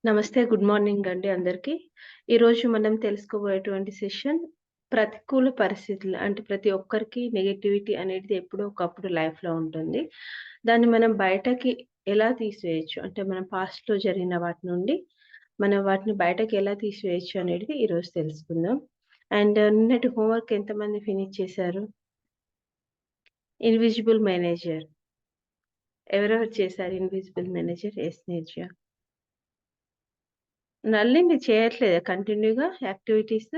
నమస్తే. Good morning అండి అందరికి. ఈరోజు మనం తెలుసుకోబోయేటువంటి సెషన్ ప్రతికూల పరిస్థితులు. అంటే ప్రతి ఒక్కరికి నెగటివిటీ అనేది ఎప్పుడో ఒకప్పుడు లైఫ్‌లో ఉంటుంది. దాన్ని మనం బయటకి ఎలా తీసివేయొచ్చు? అంటే మన పాస్ట్‌లో జరిగిన వాటి నుండి మనం వాటిని బయటకి ఎలా తీసివేయొచ్చు అనేది ఈరోజు తెలుసుకుందాం. అండ్ నిన్నటి హోంవర్క్ ఎంతమంది ఫినిష్ చేశారు? Invisible manager. ఎవరెవరు చేశారు ఇన్విజిబుల్ మేనేజర్? యెస్ నిర్జ. నల్లి మీరు చేయట్లేదా కంటిన్యూ‌గా యాక్టివిటీస్?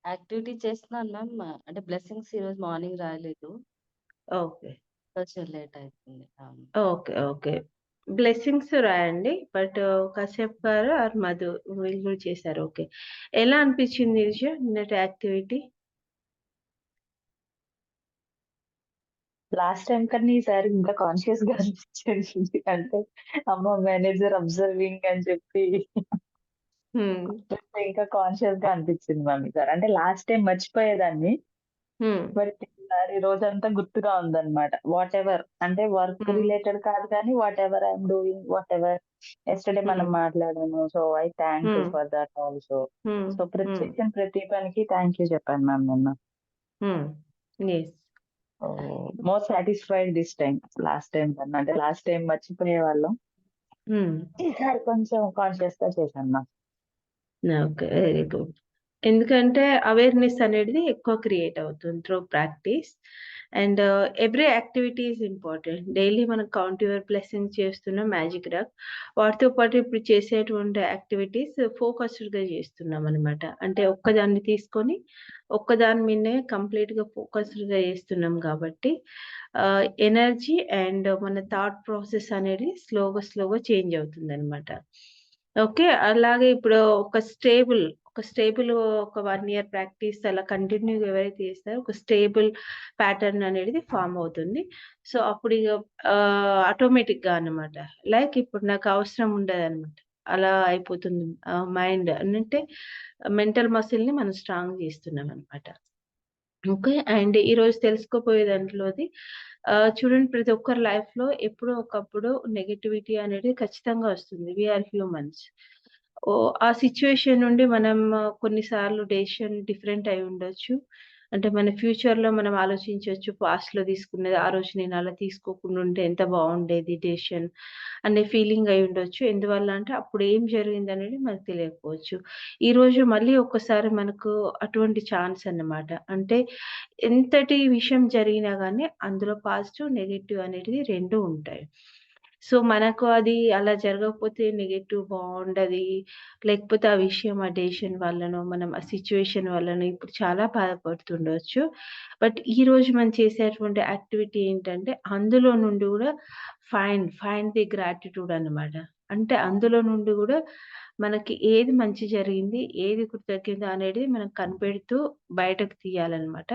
యాక్టివిటీ చేస్తున్నాను మ్యామ్. అంటే బ్లెస్సింగ్స్ ఈరోజు మార్నింగ్ రాయలేదు. ఓకే. కొంచెం లేట్ అయితుంది. అవును. ఓకే. బ్లెస్సింగ్స్ రాయండి. బట్ కశ్యప్ గారు ఆర్ మధు వీళ్ళు గూడా చేశారు. ఓకే. ఎలా అనిపించింది నిష నిన్నటి యాక్టివిటీ? లాస్ట్ టైమ్ కన్నా ఈసారి ఇంకా కాన్షియస్‌గా అనిపించింది. అంటే అమ్మ మేనేజర్ అబ్జర్వింగ్ అని చెప్పి హ్మ్. ఇంకా కాన్షియస్‌గా అనిపించింది మ్యామ్ ఈసారి. అంటే లాస్ట్ టైమ్ మర్చిపోయేదాన్ని. హ్మ్. బట్ ఈసారి రోజంతా గుర్తుగా ఉందన్నమాట. వాటెవర్ అంటే వర్క్ హ్మ్. రిలేటెడ్ కాదు కానీ whatever I am doing, whatever yesterday మనం హ్మ్. మాట్లాడాము. సో, ఐ థాంక్ హ్మ్. For that also. హ్మ్. సో, హ్మ్. చేసిన ప్రతి పనికి థాంక్ యూ చెప్పాను మ్యామ్ నిన్న. హ్మ్. Yes. More satisfied this time. Last time కన్నా. అంటే లాస్ట్ టైమ్ మర్చిపోయేవాళ్ళం. హ్మ్. ఈసారి కొంచెం కాన్షియస్‌గా చేశాను మ్యామ్. ఓకే. Very good. ఎందుకంటే అవేర్‌నెస్ అనేది ఎక్కువ క్రియేట్ అవుతుంది through practice. And every activity is important. Daily మనం కౌంట్ యువర్ బ్లెస్సింగ్స్ చేస్తున్నాం మ్యాజిక్ రాక్. వాటితో పాటు ఇప్పుడు చేసేటువంటి యాక్టివిటీస్ ఫోకస్డ్‌గా చేస్తున్నామనమాట. అంటే ఒక్కదాన్ని తీసుకొని ఒక్కదాని మీదనే కంప్లీట్‌గా ఫోకస్డ్‌గా చేస్తున్నాం కాబట్టి ఎనర్జీ అండ్ మన థాట్ ప్రాసెస్ అనేది స్లోగా చేంజ్ అవుతుందనమాట. ఓకే. అలాగే ఇప్పుడు ఒక 1 ఇయర్ ప్రాక్టీస్ అలా కంటిన్యూ‌గా ఎవరైతే చేస్తారో ఒక స్టేబుల్ ప్యాటర్న్ అనేది ఫార్మ్ అవుతుంది. సో, అప్పుడిగ ఆటోమేటిక్‌గా అన్నమాట. లైక్ ఇప్పుడు నాకు అవసరం ఉండదనమాట. అలా అయిపోతుంది. మైండ్ అంటే మెంటల్ మసిల్‌ని మనం స్ట్రాంగ్ చేస్తున్నామనమాట. ఓకే. అండ్ ఈరోజు తెలుసుకోబోయే దాంట్లోది చూడండి ప్రతి ఒక్కరి లైఫ్‌లో ఎప్పుడో ఒకప్పుడు నెగటివిటీ అనేది ఖచ్చితంగా వస్తుంది. We are humans. ఆ సిట్యుయేషన్ నుండి మనం కొన్నిసార్లు డెసిషన్ డిఫరెంట్ అయి ఉండొచ్చు. అంటే మన ఫ్యూచర్‌లో మనం ఆలోచించొచ్చు. పాస్ట్‌లో తీసుకున్నది ఆ రోజు నేను అలా తీసుకోకుండా ఉంటే ఎంత బావుండేది డెసిషన్ అనే ఫీలింగ్ అయి ఉండొచ్చు. ఎందువల్ల అంటే అప్పుడు ఏం జరిగిందనేది మనకు తెలియకపోవచ్చు. ఈరోజు మళ్ళీ ఒక్కసారి మనకు అటువంటి ఛాన్స్ అన్నమాట. అంటే ఎంతటి విషయం జరిగినా గానీ అందులో పాజిటివ్, నెగెటివ్ అనేటివి 2 ఉంటాయి. సో, మనకు అది అలా జరగకపోతే నెగెటివ్ బావుండది. లేకపోతే ఆ విషయం, ఆ డెసిషన్ వల్లనో, మనం ఆ సిట్యుయేషన్ వల్లనో ఇప్పుడు చాలా బాధపడుతుండొచ్చు. బట్ ఈరోజు మనం చేసేటువంటి యాక్టివిటీ ఏంటంటే అందులో నుండి గూడా ఫైండ్ ది గ్రాటిట్యూడ్ అన్నమాట. అంటే అందులో నుండి గూడా మనకి ఏది మంచి జరిగింది, ఏది కృతజ్ఞత అనేది మనం కనిపెడుతూ బయటకు తీయాలనమాట.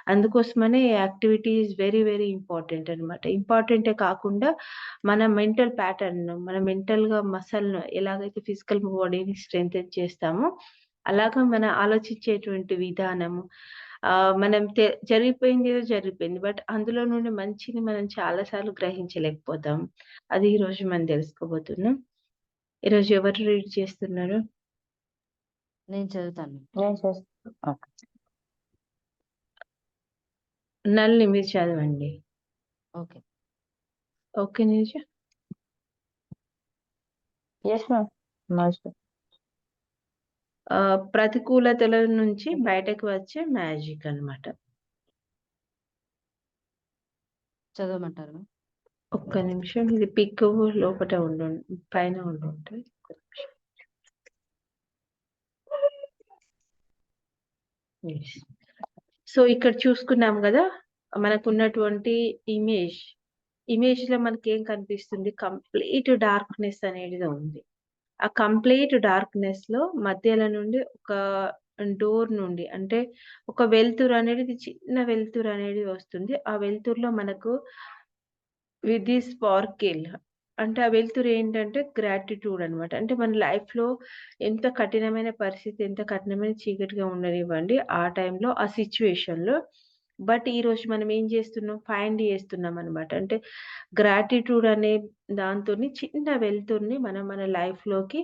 అందుకోసమనే యాక్టివిటీ ఈస్ వెరీ ఇంపార్టెంట్ అనమాట. ఇంపార్టెంటే కాకుండా మన మెంటల్ ప్యాటర్న్, మన మెంటల్‌గా మసల్‌ను ఎలాగైతే ఫిజికల్ బాడీని స్ట్రెంథెన్ చేస్తామో, అలాగా మన ఆలోచించేటువంటి విధానము మనం జరిగిపోయిందేదో జరిగిపోయింది. బట్ అందులో నుండి మంచిని మనం చాలా సార్లు గ్రహించలేకపోతాం. అది ఈరోజు మనం తెలుసుకోబోతున్నాం. ఈరోజు ఎవరు రీడ్ చేస్తున్నారు? నేను చదువుతాను. నేను చేస్తాను. ఓకే. నళిని మీరు చదవండి. Okay. Okay Neeraja? Yes ma'am. No issue. ప్రతికూలతల నుంచి బయటకు వచ్చే మ్యాజిక్ అన్నమాట. చదవమంటారా మ్యామ్? ఒక్క నిమిషం ఇది పిక్ లోపట పైన ఉండుంటది. ఒక్క నిమిషం. యెస్. సో, ఇక్కడ చూసుకున్నాం గదా! మనకున్నటువంటి ఇమేజ్. ఇమేజ్‌లో మనకేం కనిపిస్తుంది? కంప్లీట్ డార్క్‌నెస్ అనేటిది ఉంది. ఆ కంప్లీట్ డార్క్‌నెస్‌లో మధ్యలో నుండి ఒక డోర్ నుండి అంటే ఒక వెలుతురనేది చిన్న వెలుతురనేది వస్తుంది. ఆ వెలుతురులో మనకు విత్ ది స్పార్కిల్ అంటే ఆ వెలుతురు ఏంటంటే గ్రాటిట్యూడ్ అన్నమాట. అంటే మన లైఫ్‌లో ఎంత కఠినమైన పరిస్థితి, ఎంత కఠినమైన చీకటిగా ఉండనివ్వండి. ఆ టైంలో, ఆ సిట్యుయేషన్‌లో బట్ ఈరోజు మనం ఏం చేస్తున్నాం? ఫైండ్ చేస్తున్నామనమాట. అంటే గ్రాటిట్యూడ్ అనే దాంతోని చిన్న వెలుతురుని మనం మన లైఫ్‌లోకి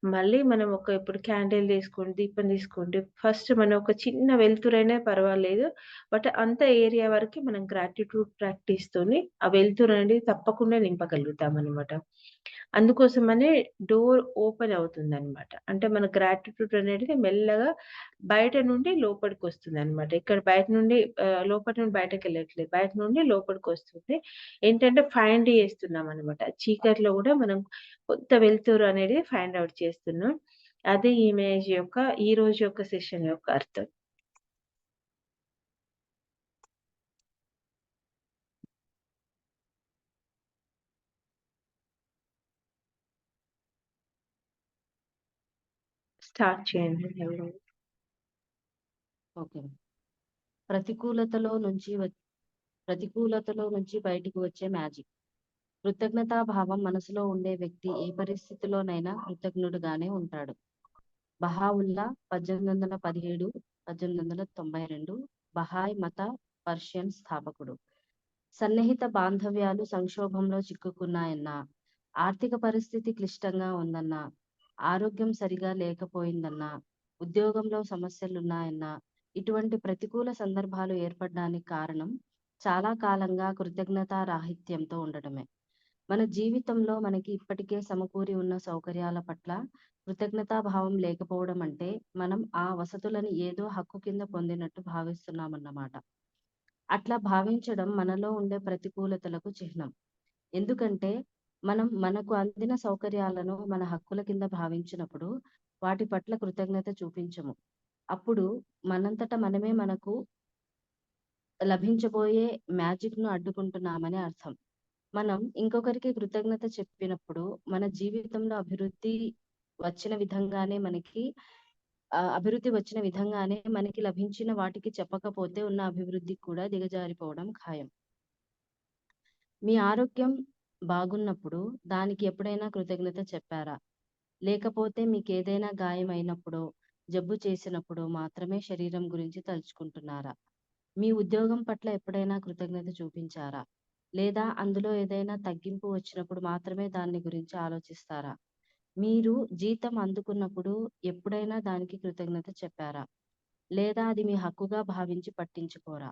మళ్ళీ మనం ఇప్పుడు క్యాండిల్ తీసుకోండి, దీపం తీసుకోండి. ఫస్ట్ మనం ఒక చిన్న వెలుతురైనా పర్వాలేదు. బట్ అంత ఏరియా వరకి మనం గ్రాటిట్యూడ్ ప్రాక్టీస్‌తోని ఆ వెలుతురనేది తప్పకుండా నింపగలుగుతామనమాట. అందుకోసమనే డోర్ ఓపెన్ అవుతుందనమాట. అంటే మన గ్రాటిట్యూడ్ అనేది మెల్లగా బయట నుండి లోపలికొస్తుందనమాట. ఇక్కడ బయట నుండి లోపటి నుండి బయటకెళ్ళట్లేదు. బయట నుండి లోపలికొస్తుంది. ఏంటంటే ఫైండ్ చేస్తున్నామనమాట. చీకట్లో గూడా మనం కొంత వెలుతురు అనేది ఫైండ్ ఔట్ చేస్తున్నాం. అది ఇమేజ్ యొక్క ఈరోజు యొక్క సెషన్ యొక్క అర్థం. స్టార్ట్ చేయండి ఎవరు. ఓకే. ప్రతికూలతలో నుంచి ప్రతికూలతలో నుంచి బయటికి వచ్చే మ్యాజిక్. కృతజ్ఞతా భావం మనసులో ఉండే వ్యక్తి ఏ పరిస్థితిలోనైనా కృతజ్ఞుడుగానే ఉంటాడు. బహావుల్లా 1817, 1892 బహాయ్ మత పర్షియన్ స్థాపకుడు. సన్నిహిత బాంధవ్యాలు సంక్షోభంలో చిక్కుకున్నాయన్నా, ఆర్థిక పరిస్థితి క్లిష్టంగా ఉందన్నా, ఆరోగ్యం సరిగా లేకపోయిందన్నా, ఉద్యోగంలో సమస్యలున్నాయన్నా, ఇటువంటి ప్రతికూల సందర్భాలు ఏర్పడడానికి కారణం చాలా కాలంగా కృతజ్ఞతా రాహిత్యంతో ఉండటమే. మన జీవితంలో మనకి ఇప్పటికే సమకూరి ఉన్న సౌకర్యాల పట్ల కృతజ్ఞతాభావం లేకపోవడం అంటే మనం ఆ వసతులను ఏదో హక్కు కింద పొందినట్టు భావిస్తున్నామన్నమాట. అట్లా భావించడం మనలో ఉండే ప్రతికూలతలకు చిహ్నం. ఎందుకంటే మనకు అందిన సౌకర్యాలను మన హక్కుల కింద భావించినప్పుడు వాటి పట్ల కృతజ్ఞత చూపించము. అప్పుడు మనంతట మనమే మనకు లభించబోయే మ్యాజిక్ ను అడ్డుకుంటున్నామని అర్థం. మనం ఇంకొకరికి కృతజ్ఞత చెప్పినప్పుడు మన జీవితంలో అభివృద్ధి వచ్చిన విధంగానే మనకి లభించిన వాటికి చెప్పకపోతే ఉన్న అభివృద్ధి కూడా దిగజారిపోవడం ఖాయం. మీ ఆరోగ్యం బాగున్నప్పుడు దానికి ఎప్పుడైనా కృతజ్ఞత చెప్పారా? లేకపోతే మీకేదైనా గాయం అయినప్పుడో, జబ్బు చేసినప్పుడు మాత్రమే శరీరం గురించి తలుచుకుంటున్నారా? మీ ఉద్యోగం పట్ల ఎప్పుడైనా కృతజ్ఞత చూపించారా? లేదా అందులో ఏదైనా తగ్గింపు వచ్చినప్పుడు మాత్రమే దాన్ని గురించి ఆలోచిస్తారా? మీరు జీతం అందుకున్నప్పుడు ఎప్పుడైనా దానికి కృతజ్ఞత చెప్పారా? లేదా అది మీ హక్కుగా భావించి పట్టించుకోరా?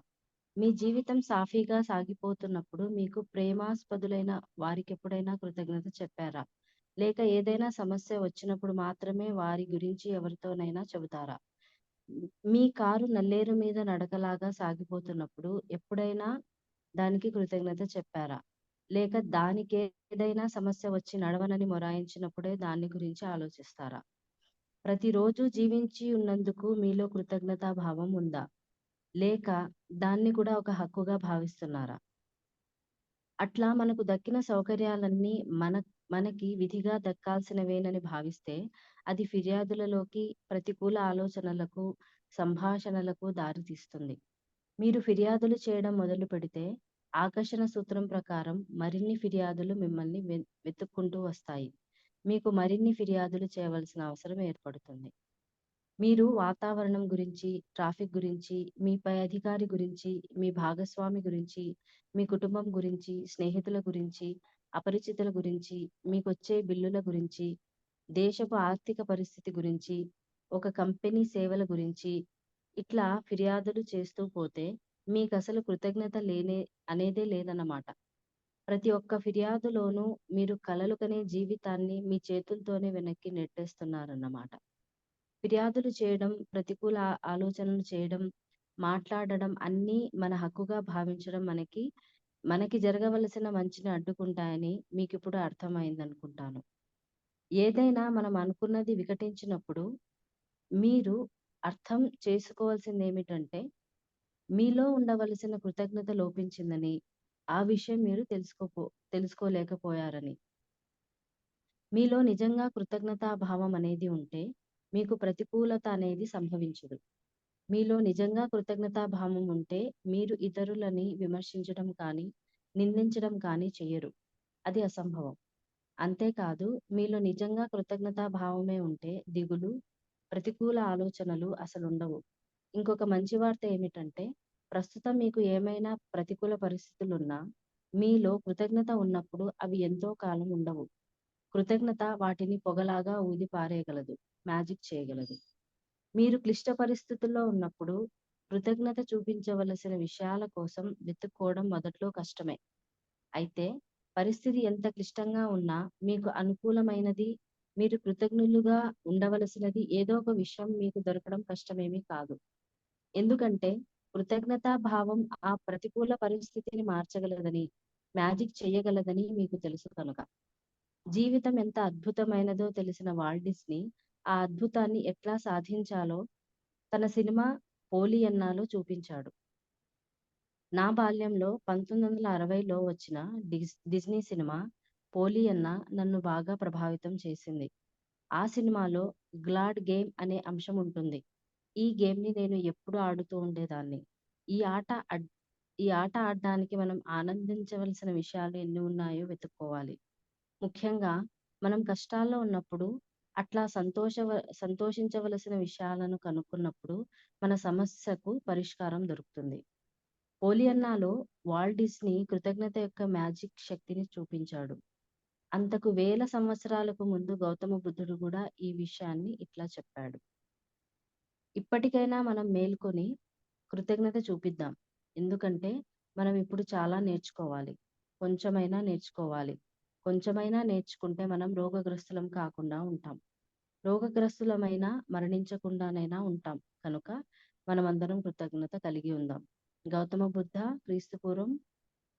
మీ జీవితం సాఫీగా సాగిపోతున్నప్పుడు మీకు ప్రేమాస్పదులైన వారికెప్పుడైనా కృతజ్ఞత చెప్పారా? లేక ఏదైనా సమస్య వచ్చినప్పుడు మాత్రమే వారి గురించి ఎవరితోనైనా చెబుతారా? మీ కారు నల్లేరు మీద నడకలాగా సాగిపోతున్నప్పుడు ఎప్పుడైనా దానికి కృతజ్ఞత చెప్పారా? లేక దానికేదైనా సమస్య వచ్చి నడవనని మొరాయించినప్పుడే దాన్ని గురించి ఆలోచిస్తారా? ప్రతిరోజు జీవించి ఉన్నందుకు మీలో కృతజ్ఞతా భావం ఉందా? లేక దాన్ని కూడా ఒక హక్కుగా భావిస్తున్నారా? అట్లా మనకు దక్కిన సౌకర్యాలన్నీ మనకి విధిగా దక్కాల్సినవేనని భావిస్తే అది ఫిర్యాదులలోకి, ప్రతికూల ఆలోచనలకు, సంభాషణలకు దారితీస్తుంది. మీరు ఫిర్యాదులు చేయడం మొదలు పెడితే ఆకర్షణ సూత్రం ప్రకారం మరిన్ని ఫిర్యాదులు మిమ్మల్ని వెతుక్కుంటూ వస్తాయి. మీకు మరిన్ని ఫిర్యాదులు చేయవలసిన అవసరం ఏర్పడుతుంది. మీరు వాతావరణం గురించి, ట్రాఫిక్ గురించి, మీ పై అధికారి గురించి, మీ భాగస్వామి గురించి, మీ కుటుంబం గురించి, స్నేహితుల గురించి, అపరిచితుల గురించి, మీకొచ్చే బిల్లుల గురించి, దేశపు ఆర్థిక పరిస్థితి గురించి, ఒక కంపెనీ సేవల గురించి ఇట్లా ఫిర్యాదులు చేస్తూ పోతే మీకసలు కృతజ్ఞత అనేదే లేదన్నమాట. ప్రతి ఒక్క ఫిర్యాదులోనూ మీరు కలలు కనే జీవితాన్ని మీ చేతులతోనే వెనక్కి నెట్టేస్తున్నారన్నమాట. ఫిర్యాదులు చేయడం, ప్రతికూల ఆలోచనలు చేయడం, మాట్లాడడం అన్నీ మన హక్కుగా భావించడం మనకి జరగవలసిన మంచిని అడ్డుకుంటాయని మీకిప్పుడు అర్థమైందనుకుంటాను. ఏదైనా మనం అనుకున్నది వికటించినప్పుడు మీరు అర్థం చేసుకోవాల్సిందేమిటంటే మీలో ఉండవలసిన కృతజ్ఞత లోపించిందని, ఆ విషయం మీరు తెలుసుకోలేకపోయారని. మీలో నిజంగా కృతజ్ఞతా భావం అనేది ఉంటే మీకు ప్రతికూలత అనేది సంభవించదు. మీలో నిజంగా కృతజ్ఞతా భావం ఉంటే మీరు ఇతరులని విమర్శించడం కానీ, నిందించడం కానీ చెయ్యరు. అది అసంభవం. అంతేకాదు మీలో నిజంగా కృతజ్ఞతా భావమే ఉంటే దిగులు, ప్రతికూల ఆలోచనలు అసలుండవు. ఇంకొక మంచి వార్త ఏమిటంటే ప్రస్తుతం మీకు ఏమైనా ప్రతికూల పరిస్థితులున్నా, మీలో కృతజ్ఞత ఉన్నప్పుడు అవి ఎంతో కాలం ఉండవు. కృతజ్ఞత వాటిని పొగలాగా ఊది పారేయగలదు, మ్యాజిక్ చేయగలదు. మీరు క్లిష్ట పరిస్థితుల్లో ఉన్నప్పుడు కృతజ్ఞత చూపించవలసిన విషయాల కోసం వెతుక్కోవడం మొదట్లో కష్టమే. అయితే పరిస్థితి ఎంత క్లిష్టంగా ఉన్నా మీకు అనుకూలమైనది, మీరు కృతజ్ఞులుగా ఉండవలసినది ఏదో ఒక విషయం మీకు దొరకడం కష్టమేమీ కాదు. ఎందుకంటే కృతజ్ఞతా భావం ఆ ప్రతికూల పరిస్థితిని మార్చగలదని, మ్యాజిక్ చేయగలదని మీకు తెలుసు కనుక. జీవితం ఎంత అద్భుతమైనదో తెలిసిన వాల్ట్ డిస్నీ ఆ అద్భుతాన్ని ఎట్లా సాధించాలో తన సినిమా పోలియన్నాలో చూపించాడు. నా బాల్యంలో 1960లో వచ్చిన డిజ్నీ సినిమా పోలియన్నా నన్ను బాగా ప్రభావితం చేసింది. ఆ సినిమాలో గ్లాడ్ గేమ్ అనే అంశం ఉంటుంది. ఈ గేమ్ని నేను ఎప్పుడూ ఆడుతూ ఉండేదాన్ని. ఈ ఆట ఆడడానికి మనం ఆనందించవలసిన విషయాలు ఎన్ని ఉన్నాయో వెతుక్కోవాలి. ముఖ్యంగా మనం కష్టాల్లో ఉన్నప్పుడు అట్లా సంతోషించవలసిన విషయాలను కనుక్కున్నప్పుడు మన సమస్యకు పరిష్కారం దొరుకుతుంది. పోలియన్నాలో వాల్ట్ డిస్నీ కృతజ్ఞత యొక్క మ్యాజిక్ శక్తిని చూపించాడు. అంతకు వేల సంవత్సరాలకు ముందు గౌతమ బుద్ధుడు కూడా ఈ విషయాన్ని ఇట్లా చెప్పాడు. ఇప్పటికైనా మనం మేల్కొని కృతజ్ఞత చూపిద్దాం. ఎందుకంటే మనం ఇప్పుడు చాలా నేర్చుకోవాలి. కొంచెమైనా నేర్చుకుంటే మనం రోగగ్రస్తులం కాకుండా ఉంటాం. రోగగ్రస్తులమైనా మరణించకుండానైనా ఉంటాం. కనుక మనమందరం కృతజ్ఞత కలిగి ఉందాం. గౌతమ బుద్ధ క్రీస్తుపూర్వం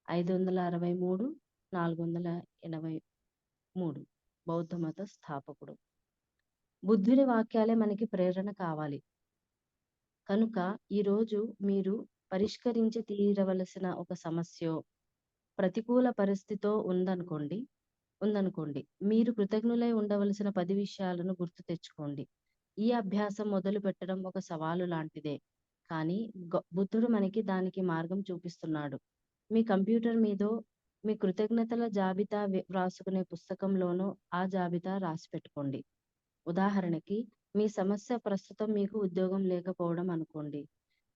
563 483 బౌద్ధ మత స్థాపకుడు. బుద్ధుని వాక్యాలే మనకి ప్రేరణ కావాలి. కనుక ఈరోజు మీరు పరిష్కరించి తీరవలసిన ఒక సమస్యో, ప్రతికూల పరిస్థితో ఉందనుకోండి, మీరు కృతజ్ఞులై ఉండవలసిన 10 విషయాలను గుర్తు తెచ్చుకోండి. ఈ అభ్యాసం మొదలు పెట్టడం ఒక సవాలు లాంటిదే, కానీ బుద్ధుడు మనకి దానికి మార్గం చూపిస్తున్నాడు. మీ కంప్యూటర్ మీదో మీ కృతజ్ఞతల జాబితా వ్రాసుకునే పుస్తకంలోనో ఆ జాబితా రాసి పెట్టుకోండి. ఉదాహరణకి మీ సమస్య ప్రస్తుతం మీకు ఉద్యోగం లేకపోవడం అనుకోండి.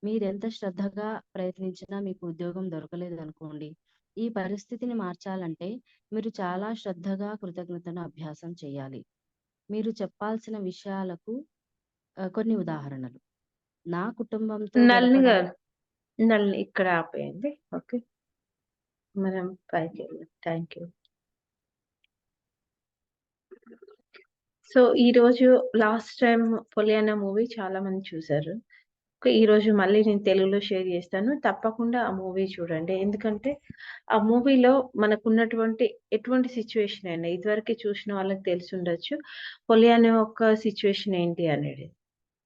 మీరెంత శ్రద్ధగా ప్రయత్నించినా మీకు ఉద్యోగం దొరకలేదు అనుకోండి. ఈ పరిస్థితిని మార్చాలంటే మీరు చాలా శ్రద్ధగా కృతజ్ఞతను అభ్యాసం చేయాలి. మీరు చెప్పాల్సిన విషయాలకు కొన్ని ఉదాహరణలు. నా కుటుంబంతో నల్ని ఇక్కడ ఆపేయండి. ఓకే, మనం పైకి వెళ్దాం. Thank you. సో ఈరోజు లాస్ట్ టైం పొలియానా మూవీ చాలా మంది చూసారు. ఈరోజు మళ్ళీ నేను తెలుగులో షేర్ చేస్తాను. తప్పకుండా ఆ మూవీ చూడండి. ఎందుకంటే ఆ మూవీలో మనకున్నటువంటి ఎటువంటి సిచ్యువేషన్ అయినా ఇదివరకు చూసిన వాళ్ళకి తెలిసి ఉండొచ్చు పొలియానా యొక్క సిచ్యువేషన్ ఏంటి అనేది.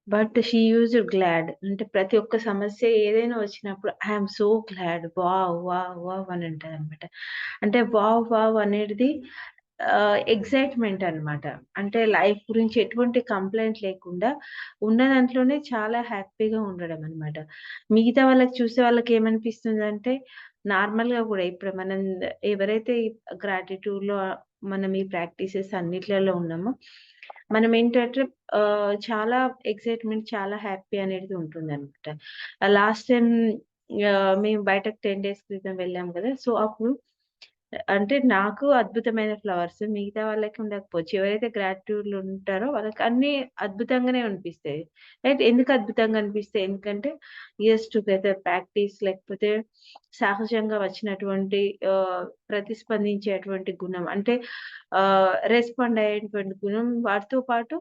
బట్ షీ యూజ్డ్ గ్లాడ్, అంటే ప్రతి ఒక్క సమస్య ఏదైనా వచ్చినప్పుడు I'm so glad, wow wow wow అని అంటది అనమాట. అంటే వావ్ వావ్ అనేది ఎక్సైట్మెంట్ అనమాట. అంటే లైఫ్ గురించి ఎటువంటి కంప్లైంట్ లేకుండా ఉన్న దాంట్లోనే చాలా హ్యాపీగా ఉండడం అనమాట. మిగతా వాళ్ళకి చూసే వాళ్ళకి ఏమనిపిస్తుందంటే నార్మల్‌గా కూడా ఇప్పుడు మనం ఎవరైతే గ్రాటిట్యూడ్‌లో మనం ఈ ప్రాక్టీసెస్ అన్నిట్లలో ఉన్నామో మనం ఏంటంటే చాలా ఎక్సైట్మెంట్, చాలా హ్యాపీ అనేది ఉంటుందనమాట. లాస్ట్ టైం మేము బయటకు 10 డేస్ క్రితం వెళ్ళాం కదా! సో అప్పుడు అంటే నాకు అద్భుతమైన ఫ్లవర్స్, మిగతా వాళ్ళకి ఉండకపోవచ్చు. ఎవరైతే గ్రాటిట్యూడ్‌లో ఉంటారో వాళ్ళకి అన్నీ అద్భుతంగానే అనిపిస్తాయి. రైట్? ఎందుకు అద్భుతంగా అనిపిస్తాయి? ఎందుకంటే ఇయర్స్ టుగెదర్ ప్రాక్టీస్, లేకపోతే సహజంగా వచ్చినటువంటి ప్రతిస్పందించేటువంటి గుణం, అంటే రెస్పాండ్ అయ్యేటువంటి గుణం, వాటితో పాటు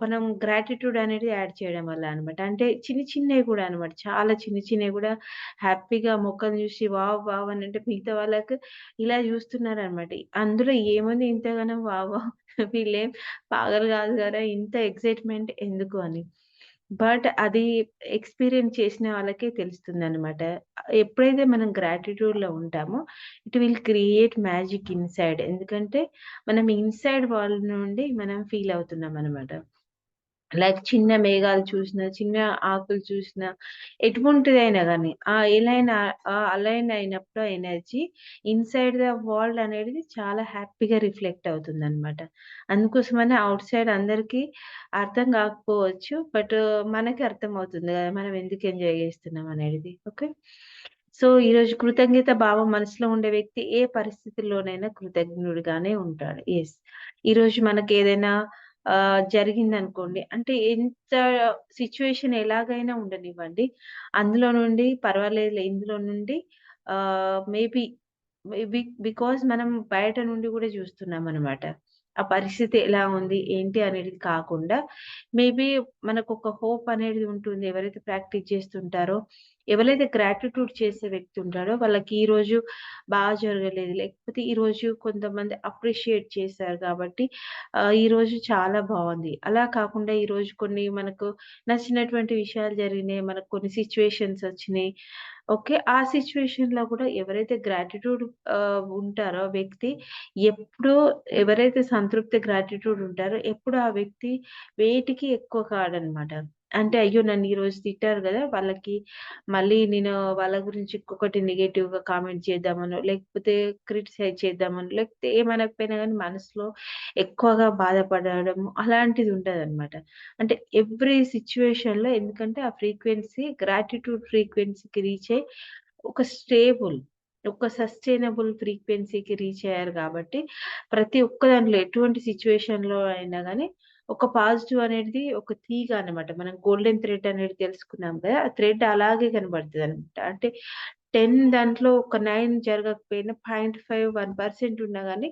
మనం గ్రాటిట్యూడ్ అనేది యాడ్ చేయడం వల్ల అనమాట. అంటే చిన్నవి కూడా అనమాట. చాలా చిన్నవి కూడా హ్యాపీగా మొక్కని చూసి వావ్! వావ్! అని అంటే మిగతా వాళ్ళకి ఇలా చూస్తున్నారనమాట. అందులో ఏముంది ఇంతగనం వావ్! వావ్! వీళ్ళేం పాగలు కాదు కదా! ఇంత ఎక్సైట్‌మెంట్ ఎందుకు అని. బట్ అది ఎక్స్‌పీరియన్స్ చేసిన వాళ్ళకే తెలుస్తుందనమాట. ఎప్పుడైతే మనం గ్రాటిట్యూడ్‌లో ఉంటామో it will create magic inside. ఎందుకంటే మనం ఇన్‌సైడ్ వరల్డ్ నుండి మనం ఫీల్ అవుతున్నామనమాట. లైక్ చిన్న మేఘాలు చూసినా, చిన్న ఆకులు చూసినా, ఎటువంటిదైనా గానీ, అలైన్ అయినప్పుడు ఎనర్జీ ఇన్‌సైడ్ ద వరల్డ్ అనేది చాలా హ్యాపీగా రిఫ్లెక్ట్ అవుతుందనమాట. అందుకోసమని ఔట్ సైడ్ అందరికీ అర్థం కాకపోవచ్చు. బట్ మనకి అర్థమవుతుంది గదా! మనం ఎందుకు ఎంజాయ్ చేస్తున్నాం అనేది. ఓకే. సో, ఈరోజు కృతజ్ఞత భావం మనసులో ఉండే వ్యక్తి ఏ పరిస్థితుల్లోనైనా కృతజ్ఞుడిగానే ఉంటాడు. యెస్. ఈరోజు మనకేదైనా జరిగిందనుకోండి. అంటే ఎంత సిట్యుయేషన్ ఎలాగైనా ఉండనివ్వండి. అందులో నుండి పర్వాలేదులే ఇందులో నుండి మేబీ బికాజ్ మనం బయట నుండి గూడా జూస్తున్నామనమాట. ఆ పరిస్థితి ఎలా ఉంది? ఏంటి? అనేది కాకుండా మేబీ మనకొక హోప్ అనేది ఉంటుంది. ఎవరైతే ప్రాక్టీస్ చేస్తుంటారో, ఎవరైతే గ్రాటిట్యూడ్ చేసే వ్యక్తి ఉంటాడో వాళ్ళకి ఈరోజు జరగలేదు. లేకపోతే ఈరోజు కొంతమంది అప్రిషియేట్ చేశారు కాబట్టి ఈరోజు చాలా బావుంది. అలా కాకుండా ఈరోజు కొన్ని మనకు నచ్చినటువంటి విషయాలు జరిగినాయి. మనకు కొన్ని సిట్యుయేషన్స్ వచ్చినియి. ఓకే. ఆ సిట్యుయేషన్‌లో కూడా ఎవరైతే గ్రాటిట్యూడ్ ఉంటారో వ్యక్తి ఎప్పుడూ ఎవరైతే సంతృప్తి, గ్రాటిట్యూడ్ ఉంటారో ఎప్పుడు ఆ వ్యక్తి వేటికి ఎక్కువ కాడనమాట. అంటే అయ్యో! నన్ను ఈరోజు తిట్టారు గదా! వాళ్ళకి మళ్ళీ నేను వాళ్ళ గురించి ఇంకొకటి నెగెటివ్‌గా కామెంట్ చేద్దామనో, లేకపోతే క్రిటిసైజ్ చేద్దామనో, లేకపోతే ఏమనకపోయినా గానీ మనసులో ఎక్కువగా బాధపడడం అలాంటిది ఉండదనమాట. అంటే ఎవ్రీ సిట్యుయేషన్‌లో ఎందుకంటే ఆ ఫ్రీక్వెన్సీ గ్రాటిట్యూడ్ ఫ్రీక్వెన్సీకి రీచ్ అయ్యి ఒక స్టేబుల్, ఒక సస్టైనబుల్ ఫ్రీక్వెన్సీకి రీచ్ అయ్యారు గాబట్టి ప్రతి ఒక్క దాంట్లో ఎటువంటి సిట్యుయేషన్‌లో అయినా గానీ ఒక పాజిటివ్ అనేది ఒక తీగ అన్నమాట. మనం గోల్డెన్ థ్రెడ్ అనేది తెలుసుకున్నాం గదా! ఆ థ్రెడ్ అలాగే కనబడతదనమాట. అంటే 10 దాంట్లో ఒక 9 జరగకపోయినా 0.5, 1% ఉన్నా గానీ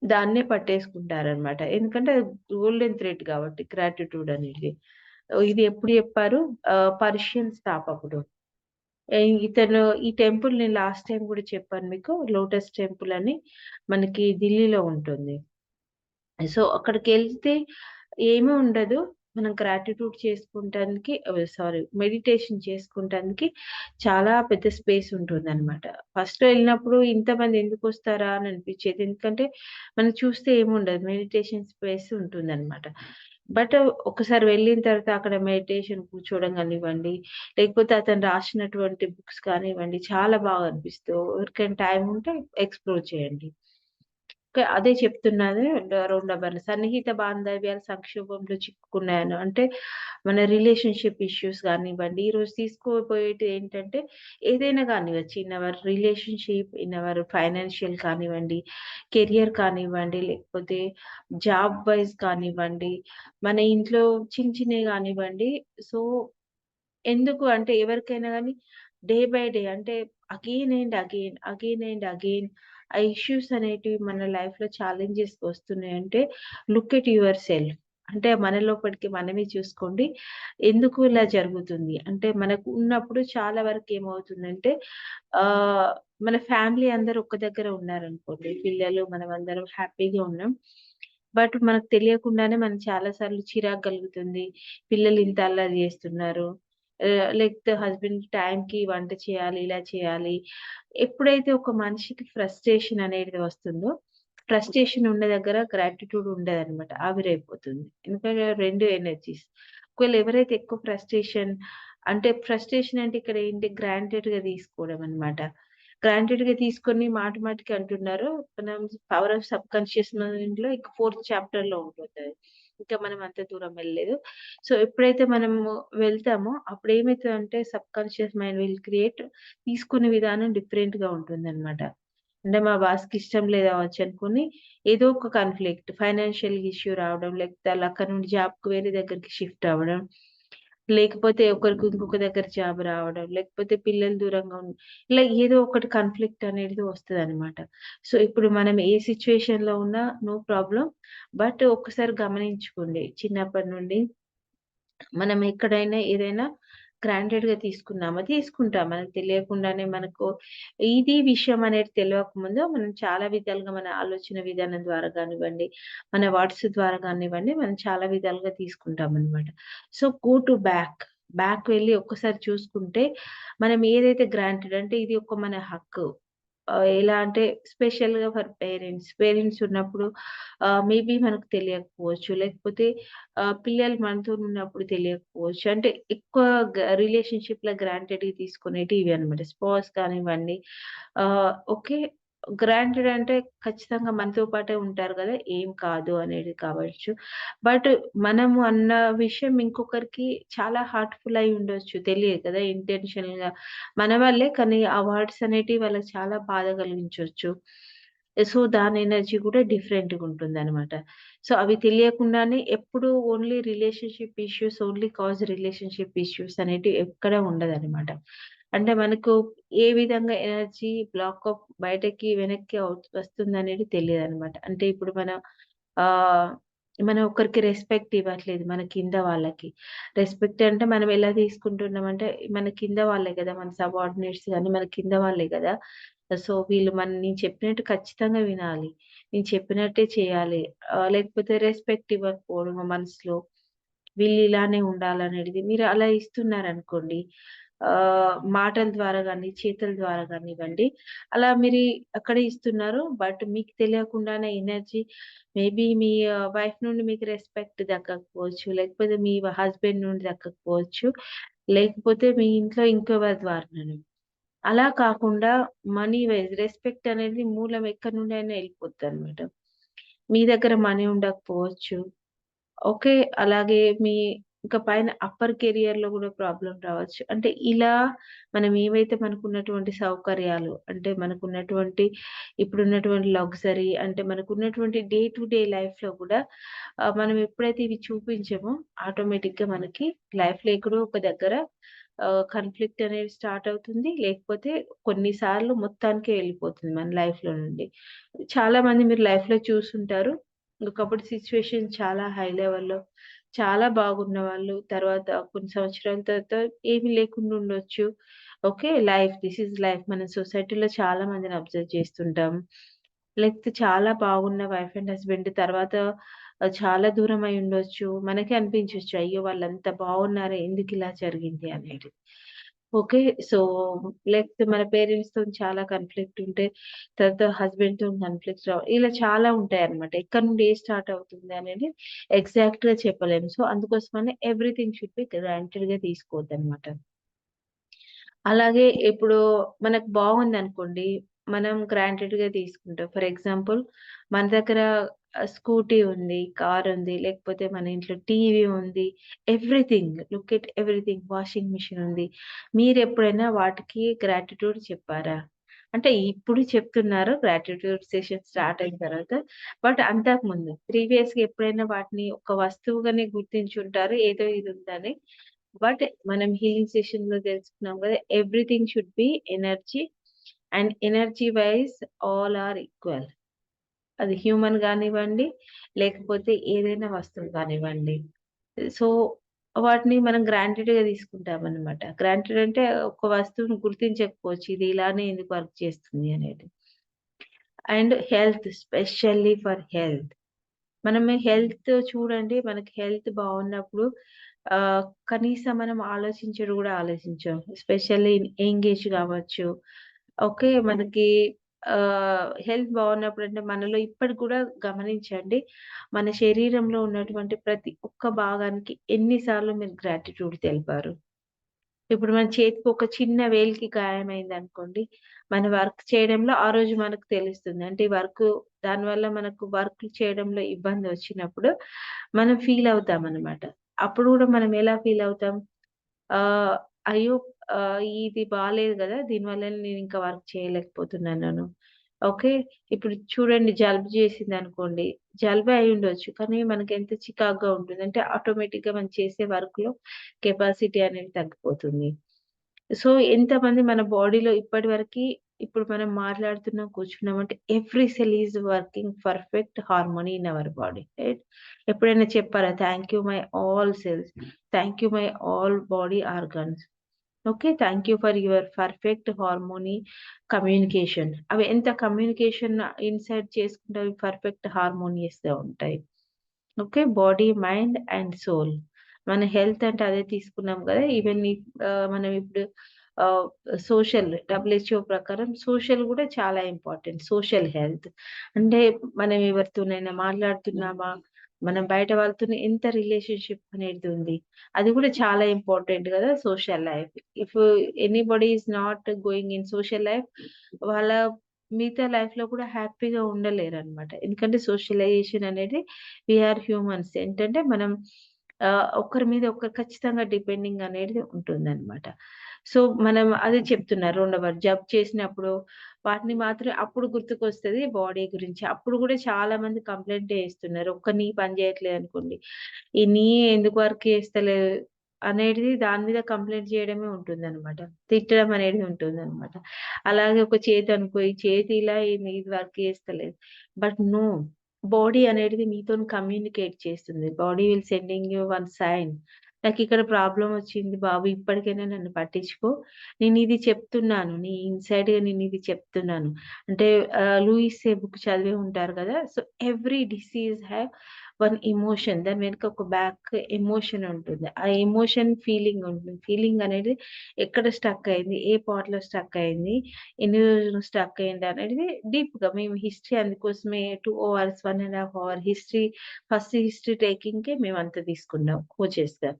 దాన్నే పట్టేసుకుంటారనమాట. ఎందుకంటే అది గోల్డెన్ థ్రెడ్ గాబట్టి గ్రాటిట్యూడ్ అనేది. ఇది ఎప్పుడు చెప్పారు? పర్షియన్ స్థాపకుడు. ఇతను ఈ టెంపుల్ నేను లాస్ట్ టైమ్ గూడా చెప్పాను మీకు. లోటస్ టెంపుల్ అని మనకి ఢిల్లీలో ఉంటుంది. సో, అక్కడికెళ్తే ఏమీ ఉండదు. మనం గ్రాటిట్యూడ్ చేసుకుంటానికి మెడిటేషన్ చేసుకుంటానికి చాలా పెద్ద స్పేస్ ఉంటుందనమాట. ఫస్ట్‌లో ఎళ్ళినప్పుడు ఇంతమంది ఎందుకొస్తారా అని అనిపిచ్చేది. ఎందుకంటే మనం చూస్తే ఏముండదు. మెడిటేషన్ స్పేస్ ఉంటుందనమాట. బట్ ఒకసారి వెళ్ళిన తర్వాత అక్కడ మెడిటేషన్ కూర్చోవడం గానివ్వండి, లేకపోతే అతను రాసినటువంటి బుక్స్ కానివ్వండి, చాలా బాగా అనిపిస్తది. ఎవరికైనా టైం ఉంటే ఎక్స్‌ప్లోర్ చేయండి. అదే చెప్తున్నది రెండవ సన్నిహిత బాంధవ్యాలు సంక్షోభంలో చిక్కుకున్నాయను. అంటే మన రిలేషన్‌షిప్ ఇష్యూస్ గానివ్వండి, ఈరోజు తీసుకోబోయేటివి ఏంటంటే ఏదైనా కానివ్వచ్చు. In our relationship, in our financial కానివ్వండి, కెరియర్ కానివ్వండి, లేకపోతే జాబ్ వైస్ కానివ్వండి, మన ఇంట్లో చిన్న చిన్నయి గానివ్వండి. సో, ఎందుకు అంటే ఎవరికైనా గాని డే బై డే అంటే again and again, again and again ఆ ఇష్యూస్ అనేటివి మన లైఫ్‌లో ఛాలెంజెస్ వస్తున్నాయంటే లుక్ ఎట్ యువర్ సెల్ఫ్. అంటే మన లోపటికి మనమే చూసుకోండి. ఎందుకు ఇలా జరుగుతుంది? అంటే మనకు ఉన్నప్పుడు చాలా వరకు ఏమవుతుందంటే ఆహ్, మన ఫ్యామిలీ అందరూ ఒక్క దగ్గర ఉన్నారనుకోండి. పిల్లలు మనమందరం హ్యాపీగా ఉన్నాం. బట్ మనకు తెలియకుండానే మనం చాలా సార్లు చిరాకు కలుగుతుంది. పిల్లలు ఇంత అల్లరి చేస్తున్నారు. లేకపోతే హస్బెండ్ టైంకి వంట చేయాలి, ఇలా చేయాలి. ఎప్పుడైతే ఒక మనిషికి ఫ్రస్ట్రేషన్ అనేది వస్తుందో, ఫ్రస్ట్రేషన్ ఉన్న దగ్గర గ్రాటిట్యూడ్ ఉండదనమాట. ఆవిరైపోతుంది. ఎందుకంటే 2 ఎనర్జీస్. ఒకవేళ ఎవరైతే ఎక్కువ ఫ్రస్ట్రేషన్ అంటే ఇక్కడ ఏంటి గ్రాంటెడ్‌గా తీసుకోవడం అన్నమాట. గ్రాంటెడ్‌గా తీసుకొని మాటి మాటికి అంటున్నారు. మనం పవర్ ఆఫ్ సబ్‌కాన్షియస్ మైండ్‌లో ఇంక ఫోర్త్ చాప్టర్‌లో ఉంటుందది. ఇంకా మనం అంత దూరం వెళ్ళలేదు. సో, ఎప్పుడైతే మనము వెళ్తామో అప్పుడేమైతదంటే సబ్‌కాన్షియస్ మైండ్ విల్ క్రియేట్ తీసుకునే విధానం డిఫరెంట్‌గా ఉంటుందన్నమాట. అంటే మా బాస్‌కి ఇష్టం లేదు అవ్వచ్చు అనుకోని ఏదో ఒక కాన్‌ఫ్లిక్ట్ ఫైనాన్షియల్ ఇష్యూ రావడం, లేకపోతే ఆళ్ళు అక్కడి నుండి జాబ్‌కి వేరే దగ్గరికి షిఫ్ట్ అవ్వడం. లేకపోతే ఒకరికి ఇంకొక దగ్గర జాబ్ రావడం, లేకపోతే పిల్లలు దూరంగా ఇలా ఏదో ఒకటి కాన్‌ఫ్లిక్ట్ అనేది వస్తదనమాట. సో, ఇప్పుడు మనం ఏ సిట్యుయేషన్‌లో ఉన్నా నో ప్రాబ్లమ్. బట్ ఒక్కసారి గమనించుకోండి చిన్నప్పటి నుండి మనం ఎక్కడైనా ఏదైనా గ్రాంటెడ్‌గా తీసుకున్నామా? తీసుకుంటాం. మనకు తెలియకుండానే మనకు ఇది విషయం అనేది తెలవకముందు మనం చాలా విధాలుగా మన ఆలోచన విధానం ద్వారా గానివ్వండి, మన వర్డ్స్ ద్వారా గానివ్వండి, మనం చాలా విధాలుగా తీసుకుంటామనమాట. So, go to back. Back వెళ్లి ఒక్కసారి చూసుకుంటే మనం ఏదైతే గ్రాంటెడ్ అంటే ఇది ఒక మన హక్కు. ఎలా అంటే స్పెషల్‌గా ఫర్ పేరెంట్స్ ఉన్నప్పుడు మేబీ మనకు తెలియకపోవచ్చు. లేకపోతే పిల్లలు మనతోనున్నప్పుడు తెలియకపోవచ్చు. అంటే ఎక్కువ రిలేషన్‌షిప్‌లో గ్రాంటెడ్‌గా తీసుకునేటివి ఇవి అన్నమాట. స్పాస్ కానివ్వండి. ఓకే. గ్రాంటెడ్ అంటే ఖచ్చితంగా మనతో పాటే ఉంటారు గదా! ఏం కాదు అనేది కావచ్చు. బట్ మనము అన్న విషయం ఇంకొకరికి చాలా హర్ట్‌ఫుల్ అయి ఉండొచ్చు. తెలియదు కదా! ఇంటెన్షనల్‌గా మన వల్లే కానీ ఆ వర్డ్స్ అనేటివి వాళ్ళకి చాలా బాధ కలిగించొచ్చు. సో, దాని ఎనర్జీ కూడా డిఫరెంట్‌గా ఉంటుందనమాట. సో, అవి తెలియకుండానే ఎప్పుడు only relationship issues, only cause relationship issues అనేటివి ఎక్కడ ఉండదనమాట. అంటే మనకు ఏ విధంగా ఎనర్జీ బ్లాక్ ఆఫ్ బయటకి, వెనక్కి వస్తుందనేది తెలీదనమాట. అంటే ఇప్పుడు ఆహ్, మనం ఒకరికి రెస్పెక్ట్ ఇవ్వట్లేదు మన కింద వాళ్ళకి. రెస్పెక్ట్ అంటే మనం ఎలా తీసుకుంటున్నామంటే మన కింద వాళ్ళే గదా! మన సబార్డినేట్స్ గాని మన కింద వాళ్ళే గదా! సో, వీళ్ళు నేను చెప్పినట్టు ఖచ్చితంగా వినాలి. నేను చెప్పినట్టే చేయాలి. లేకపోతే రెస్పెక్ట్ ఇవ్వకపోవడం మనసులో. వీళ్ళు ఇలానే ఉండాలనేది మీరు అలా ఇస్తున్నారనుకోండి. మాటల ద్వారా గాని, చేతుల ద్వారా గానివ్వండి. అలా మీరు అక్కడ ఇస్తున్నారు. బట్ మీకు తెలియకుండానే ఎనర్జీ మేబీ మీ వైఫ్ నుండి మీకు రెస్పెక్ట్ దక్కకపోవచ్చు. లేకపోతే మీ హస్బెండ్ నుండి దక్కకపోవచ్చు. లేకపోతే మీ ఇంట్లో ఇంకెవరి ద్వారానో. అలా కాకుండా మనీ వైస్ రెస్పెక్ట్ అనేది మూలం ఎక్కడి నుండైనా ఎళ్ళిపోద్దనమాట. మీ దగ్గర మనీ ఉండకపోవచ్చు. ఓకే. అలాగే ఇంకా పైన అప్పర్ కెరియర్‌లో గూడా ప్రాబ్లమ్ రావచ్చు. అంటే ఇలా మనం ఏవైతే మనకున్నటువంటి సౌకర్యాలు అంటే మనకున్నటువంటి ఇప్పుడున్నటువంటి లగ్జరీ అంటే మనకున్నటువంటి డే టు డే లైఫ్‌లో గూడా మనం ఎప్పుడైతే ఇవి చూపించమో ఆటోమేటిక్‌గా మనకి లైఫ్‌లో ఎక్కడో ఒక దగ్గర కాన్‌ఫ్లిక్ట్ అనేది స్టార్ట్ అవుతుంది. లేకపోతే కొన్ని సార్లు మొత్తానికే వెళ్ళిపోతుంది మన లైఫ్‌లో నుండి. చాలా మంది మీరు లైఫ్‌లో చూసుంటారు. ఒకప్పుడు సిట్యుయేషన్ చాలా హై లెవెల్‌లో చాలా బాగున్నవాళ్ళు. తర్వాత కొన్ని సంవత్సరాల తర్వాత ఏమి లేకుండా ఉండొచ్చు. ఓకే. This is life. మనం సొసైటీలో చాలా మందిని అబ్జర్వ్ చేస్తుంటాం. లేకపోతే చాలా బాగున్న వైఫ్ అండ్ హస్బెండ్ తర్వాత చాలా దూరం అయి ఉండొచ్చు. మనకే అనిపించొచ్చు. అయ్యో! వాళ్ళంత బాగున్నారే ఎందుకిలా జరిగింది అనేది. ఓకే. సో, లేకపోతే మన పేరెంట్స్‌తోని చాలా కాన్‌ఫ్లిక్ట్ ఉంటే తర్వాత హస్బెండ్‌తోని కాన్‌ఫ్లిక్ట్స్ ఇలా చాలా ఉంటాయన్నమాట. ఎక్కడి నుండి ఏ స్టార్ట్ అవుతుంది అనేది ఎగ్జాక్ట్‌గా చెప్పలేము. సో, అందుకోసమని ఎవ్రీథింగ్ షుడ్ బి గ్రాంటెడ్‌గా తీసుకోవద్దనమాట. అలాగే ఇప్పుడు మనకు బాగుందనుకోండి, మనం గ్రాంటెడ్‌గా తీసుకుంటాం. ఫర్ ఎగ్జాంపుల్ మన దగ్గర స్కూటీ ఉంది, కార్ ఉంది, లేకపోతే మన ఇంట్లో టీవీ ఉంది. Everything look at everything washing machine ఉంది. మీరెప్పుడైనా వాటికి గ్రాటిట్యూడ్ చెప్పారా? అంటే ఇప్పుడు చెప్తున్నారు గ్రాటిట్యూడ్ సెషన్ స్టార్ట్ అయిన తర్వాత. బట్ అంతకుముందు ప్రీవియస్‌గా ఎప్పుడైనా వాటిని ఒక వస్తువుగానే గుర్తించుంటారు. ఏదో ఇది ఉందని. బట్ మనం హీలింగ్ సెషన్‌లో తెలుసుకున్నాం గదా! Everything should be energy and energy wise all are equal. అది హ్యూమన్ గానివ్వండి, లేకపోతే ఏదైనా వస్తువు కానివ్వండి. సో, వాటిని మనం గ్రాంటెడ్‌గా తీసుకుంటామనమాట. గ్రాంటెడ్ అంటే ఒక వస్తువుని గుర్తించకపోవచ్చు. ఇది ఇలానే ఎందుకు వర్క్ చేస్తుంది అనేది. And health specially for health. మనం హెల్త్ చూడండి మనకి హెల్త్ బాగున్నప్పుడు కనీసం మనం ఆలోచించడు గూడా ఆలోచించం. ఎస్పెషల్లీ యంగ్ ఏజ్ గావచ్చు. ఓకే. మనకి హెల్త్ బాగున్నప్పుడు అంటే మనలో ఇప్పటికి గూడా గమనించండి. మన శరీరంలో ఉన్నటువంటి ప్రతి ఒక్క భాగానికి ఎన్ని సార్లు మీరు గ్రాటిట్యూడ్ తెలిపారు? ఇప్పుడు మన చేతికి ఒక చిన్న వేలికి గాయమైందనుకోండి. మన వర్క్ చేయడంలో ఆ రోజు మనకు తెలుస్తుంది. అంటే దానివల్ల మనకు వర్క్ చేయడంలో ఇబ్బందొచ్చినప్పుడు మనం ఫీల్ అవుతామనమాట. అప్పుడు గూడా మనం ఎలా ఫీల్ అవుతాం? ఆహ్, అయ్యో! ఇది బాలేదు గదా! దీనివల్ల నేనింకా వర్క్ చేయలేకపోతున్నాను. ఓకే. ఇప్పుడు చూడండి జలుబు చేసిందనుకోండి. జలుబే అయ్యుండొచ్చు. కానీ మనకెంత చికాకుగా ఉంటుంది. అంటే ఆటోమేటిక్‌గా మనం చేసే వర్క్‌లో కెపాసిటీ అనేది తగ్గిపోతుంది. సో, ఎంతమంది మన బాడీలో ఇప్పటివరకి ఇప్పుడు మనం మాట్లాడుతున్నాం, కూర్చున్నామంటే every cell is working perfect harmony in our body. Right? ఎప్పుడైనా చెప్పారా? Thank you my all cells. Thank you my all body organs. Okay. Thank you for your perfect harmony communication. అవి ఎంత కమ్యూనికేషన్ ఇన్‌సైడ్ చేసుకుంటే అవి perfect హార్మోనియస్‌గా ఉంటాయి. Okay. Body, mind and soul. మన health అంటే అదే తీసుకున్నాం గదా! ఈవెన్ మనం ఇప్పుడు సోషల్ WHO ప్రకారం సోషల్ గూడా చాలా ఇంపార్టెంట్. Social health. అంటే మనం ఎవరితోనైనా మాట్లాడుతున్నామా? మనం బయట వాళ్ళతోని ఎంత రిలేషన్‌షిప్ అనేది ఉంది. అది గూడా చాలా ఇంపార్టెంట్ గదా! Social life. If anybody is not going in social life వాళ్ళ మిగతా లైఫ్‌లో కూడా హ్యాపీగా ఉండలేరనమాట. ఎందుకంటే సోషలైజేషన్ అనేది వి ఆర్ హ్యూమన్స్. ఏంటంటే మనం ఒకరి మీద ఒకరు ఖచ్చితంగా డిపెండింగ్ అనేది ఉంటుందనమాట. సో, మనం అదే చెప్తున్నారు రెండోవారు జబ్ చేసినప్పుడు వాటిని మాత్రం అప్పుడు గుర్తుకొస్తది బాడీ గురించి. అప్పుడు గూడా చాలా మంది కంప్లెయింటే చేస్తున్నారు. ఒక్క నీ పని చేయట్లేదనుకోండి. ఈ నీ ఎందుకు వర్క్ చేస్తలేదు అనేది దాని మీద కంప్లెయింట్ చేయడమే ఉంటుందనమాట. తిట్టడం అనేది ఉంటుందనమాట. అలాగే ఒక చేతనుకో, ఈ చేతి ఇలా ఇది వర్క్ చేస్తలేదు. బట్ నో, బాడీ అనేది మీతోని కమ్యూనికేట్ చేస్తుంది. Body will sending you one sine. నాకిక్కడ ప్రాబ్లమ్ వచ్చింది బాబు ఇప్పటికైనా నన్ను పట్టించుకో. నేనిది చెప్తున్నాను. నీ ఇన్‌సైడ్‌గా నేనిది చెప్తున్నాను. అంటే లూయిస్ సే బుక్ చదివే ఉంటారు గదా! So, every disease have one emotion. దాని వెనక ఒక బ్యాక్ ఎమోషన్ ఉంటుంది. ఆ ఎమోషన్ ఫీలింగ్ ఉంటుంది. ఫీలింగ్ అనేది ఎక్కడ స్టక్ అయింది? ఏ పార్ట్‌లో స్టక్ అయింది? ఎన్ని రోజులు స్టక్ అయింది అనేది డీప్‌గా మేము హిస్టరీ అందుకోసమే 2 hours, 1 ½ hour history first history టేకింగ్‌కే మేమంత తీసుకున్నాం కోచెస్‌గా.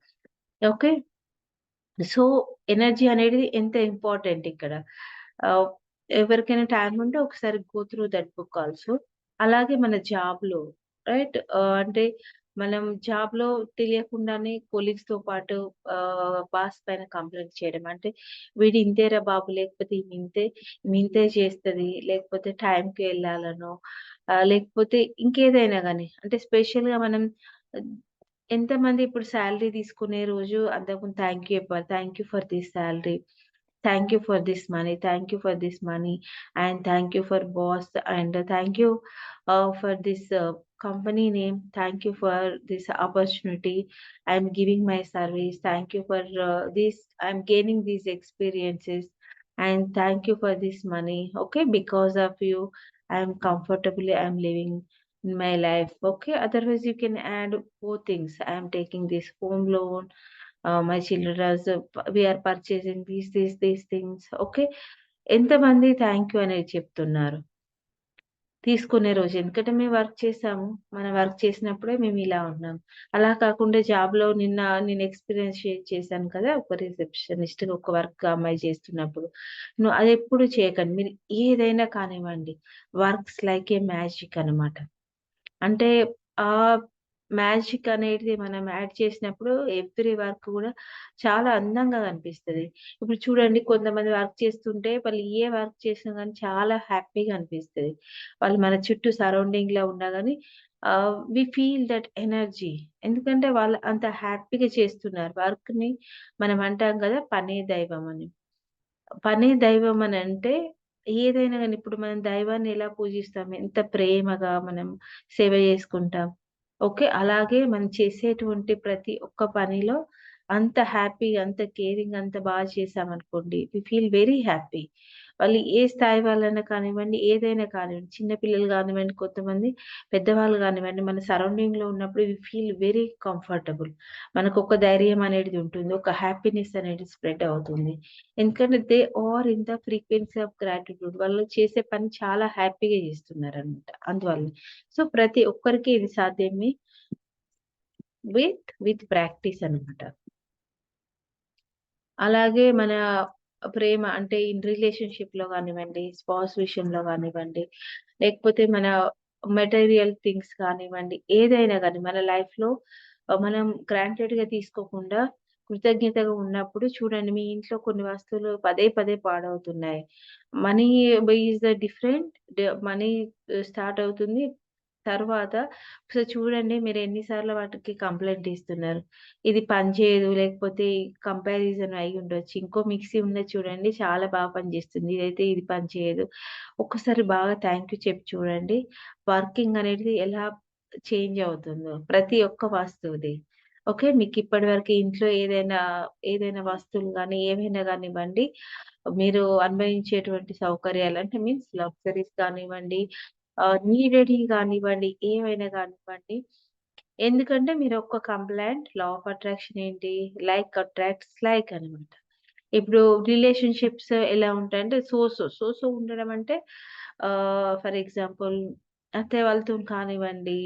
ఓకే. సో, ఎనర్జీ అనేది ఎంత ఇంపార్టెంట్ ఇక్కడ. ఆహ్, ఎవరికైనా టైమ్ ఉంటే ఒకసారి go through that book also. అలాగే మన జాబ్‌లో రైట్ అంటే మనం జాబ్‌లో తెలియకుండానే కొలీగ్స్‌తో పాటు బాస్ పైన కంప్లెయింట్ చేయడం. అంటే వీడు ఇంతేరా బాబు లేకపోతే ఈమె ఇంతే, ఈమె ఇంతే చేస్తది. లేకపోతే టైంకి వెళ్ళాలనో లేకపోతే ఇంకేదైనా గాని అంటే స్పెషల్‌గా మనం ఎంతమంది ఇప్పుడు సాలరీ తీసుకునే రోజు అంతకుముందు థాంక్ యూ చెప్పాలి. Thank you for this salary. Thank you for this money. Thank you for this money. And thank you for boss and thank you for this company name. Thank you for this opportunity. I'm giving my service. Thank you for this. I'm gaining these experiences. And thank you for this money. Okay, because of you, I'm comfortably. I'm living in my life. Okay, otherwise you can add 4 things. I am taking this home loan. My children we are purchasing these things. Okay, ఎంతమంది thank you అనేది చెప్తున్నారు తీసుకునే రోజు. ఎందుకంటే మేము work చేసాము. మనం work చేసినప్పుడే మేము ఇలా ఉన్నాం. అలా కాకుండా జాబ్‌లో నేను ఎక్స్‌పీరియన్స్ షేర్ చేశాను కదా! ఒక రిసెప్షనిస్ట్‌గా ఒక వర్క్ అమ్మాయి చేస్తున్నప్పుడు. అదెప్పుడు చేయకండి. మీరు ఏదైనా కానివ్వండి. వర్క్స్ లైక్ ఏ మ్యాజిక్ అనమాట. అంటే ఆ మ్యాజిక్ అనేది మనం యాడ్ చేసినప్పుడు ఎవ్రి వర్క్ గూడా చాలా అందంగా కనిపిస్తది. ఇప్పుడు చూడండి కొంతమంది వర్క్ చేస్తుంటే వాళ్ళు ఏ వర్క్ చేసినా గానీ చాలా హ్యాపీగా అనిపిస్తది. వాళ్ళు మన చుట్టూ సరౌండింగ్‌లో ఉన్నా గానీ వి ఫీల్ దట్ ఎనర్జీ. ఎందుకంటే వాళ్ళు అంత హ్యాపీగా చేస్తున్నారు. వర్క్‌ని మనం అంటాం గదా! పనే దైవం అని. పనే దైవం అనంటే ఏదైనా గాని ఇప్పుడు మనం దైవాన్ని ఎలా పూజిస్తాం? ఎంత ప్రేమగా మనం సేవ చేసుకుంటాం. ఓకే. అలాగే మనం చేసేటువంటి ప్రతి ఒక్క పనిలో అంత హ్యాపీగా, అంత కేరింగ్, అంత బాగా చేశామనుకోండి వి ఫీల్ వెరీ హ్యాపీ. వాళ్ళు ఏ స్థాయి వాళ్ళైనా కానివ్వండి, ఏదైనా కానివ్వండి, చిన్న పిల్లలు కానివ్వండి, కొంతమంది పెద్దవాళ్ళు కానివ్వండి, మన సరౌండింగ్‌లో ఉన్నప్పుడు వి ఫీల్ వెరీ కంఫర్టబుల్. మనకొక ధైర్యం అనేది ఉంటుంది. ఒక హ్యాపీనెస్ అనేది స్ప్రెడ్ అవుతుంది. ఎందుకంటే they are in the frequency of gratitude. వాళ్ళు చేసే పని చాలా హ్యాపీగా చేస్తున్నారనమాట. అందువల్ల. సో, ప్రతి ఒక్కరికి ఇది సాధ్యమే విత్ ప్రాక్టీస్ అనమాట. అలాగే మన ప్రేమ అంటే ఇన్ రిలేషన్‌షిప్‌లో గానివ్వండి, స్పౌస్ విషయంలో గానివ్వండి, లేకపోతే మన మెటీరియల్ థింగ్స్ కానివ్వండి, ఏదైనా గాని మన లైఫ్‌లో మనం గ్రాంటెడ్‌గా తీసుకోకుండా కృతజ్ఞతగా ఉన్నప్పుడు చూడండి మీ ఇంట్లో కొన్ని వస్తువులు పదే పదే పాడవుతున్నాయి. Money is the different money start అవుతుంది. తర్వాత ఒకసారి చూడండి మీరు ఎన్ని సార్లు వాటికి కంప్లెయింట్ ఇస్తున్నారు. ఇది పనిచేయదు లేకపోతే కంపారిజన్ అయ్యుండొచ్చు. ఇంకో మిక్సీ ఉన్నది చూడండి చాలా బాగా పనిచేస్తుంది. ఇదైతే ఇది పనిచేయదు. ఒక్కసారి బాగా థాంక్ యూ చెప్పి చూడండి. వర్కింగ్ అనేది ఎలా చేంజ్ అవుతుందో ప్రతి ఒక్క వస్తువుది. ఓకే. మీకిప్పటి వరకు ఇంట్లో ఏదైనా వస్తువులు గానీ, ఏవైనా గానివ్వండి, మీరు అనుభవించేటువంటి సౌకర్యాలు అంటే మీన్స్ లగ్జరీస్ కానివ్వండి, నీడెడ్‌యి గానివ్వండి, ఏవైనా గానివ్వండి. ఎందుకంటే మీరు ఒక్క కంప్లెయింట్ లా ఆఫ్ అట్రాక్షన్ ఏంటి? లైక్ అట్రాక్ట్స్ లైక్ అనమాట. ఇప్పుడు రిలేషన్‌షిప్స్ ఎలా ఉంటాయంటే సో ఉండడం అంటే ఫర్ ఎగ్జాంపుల్ అత్తయ్య వాళ్ళతోని కానివ్వండి,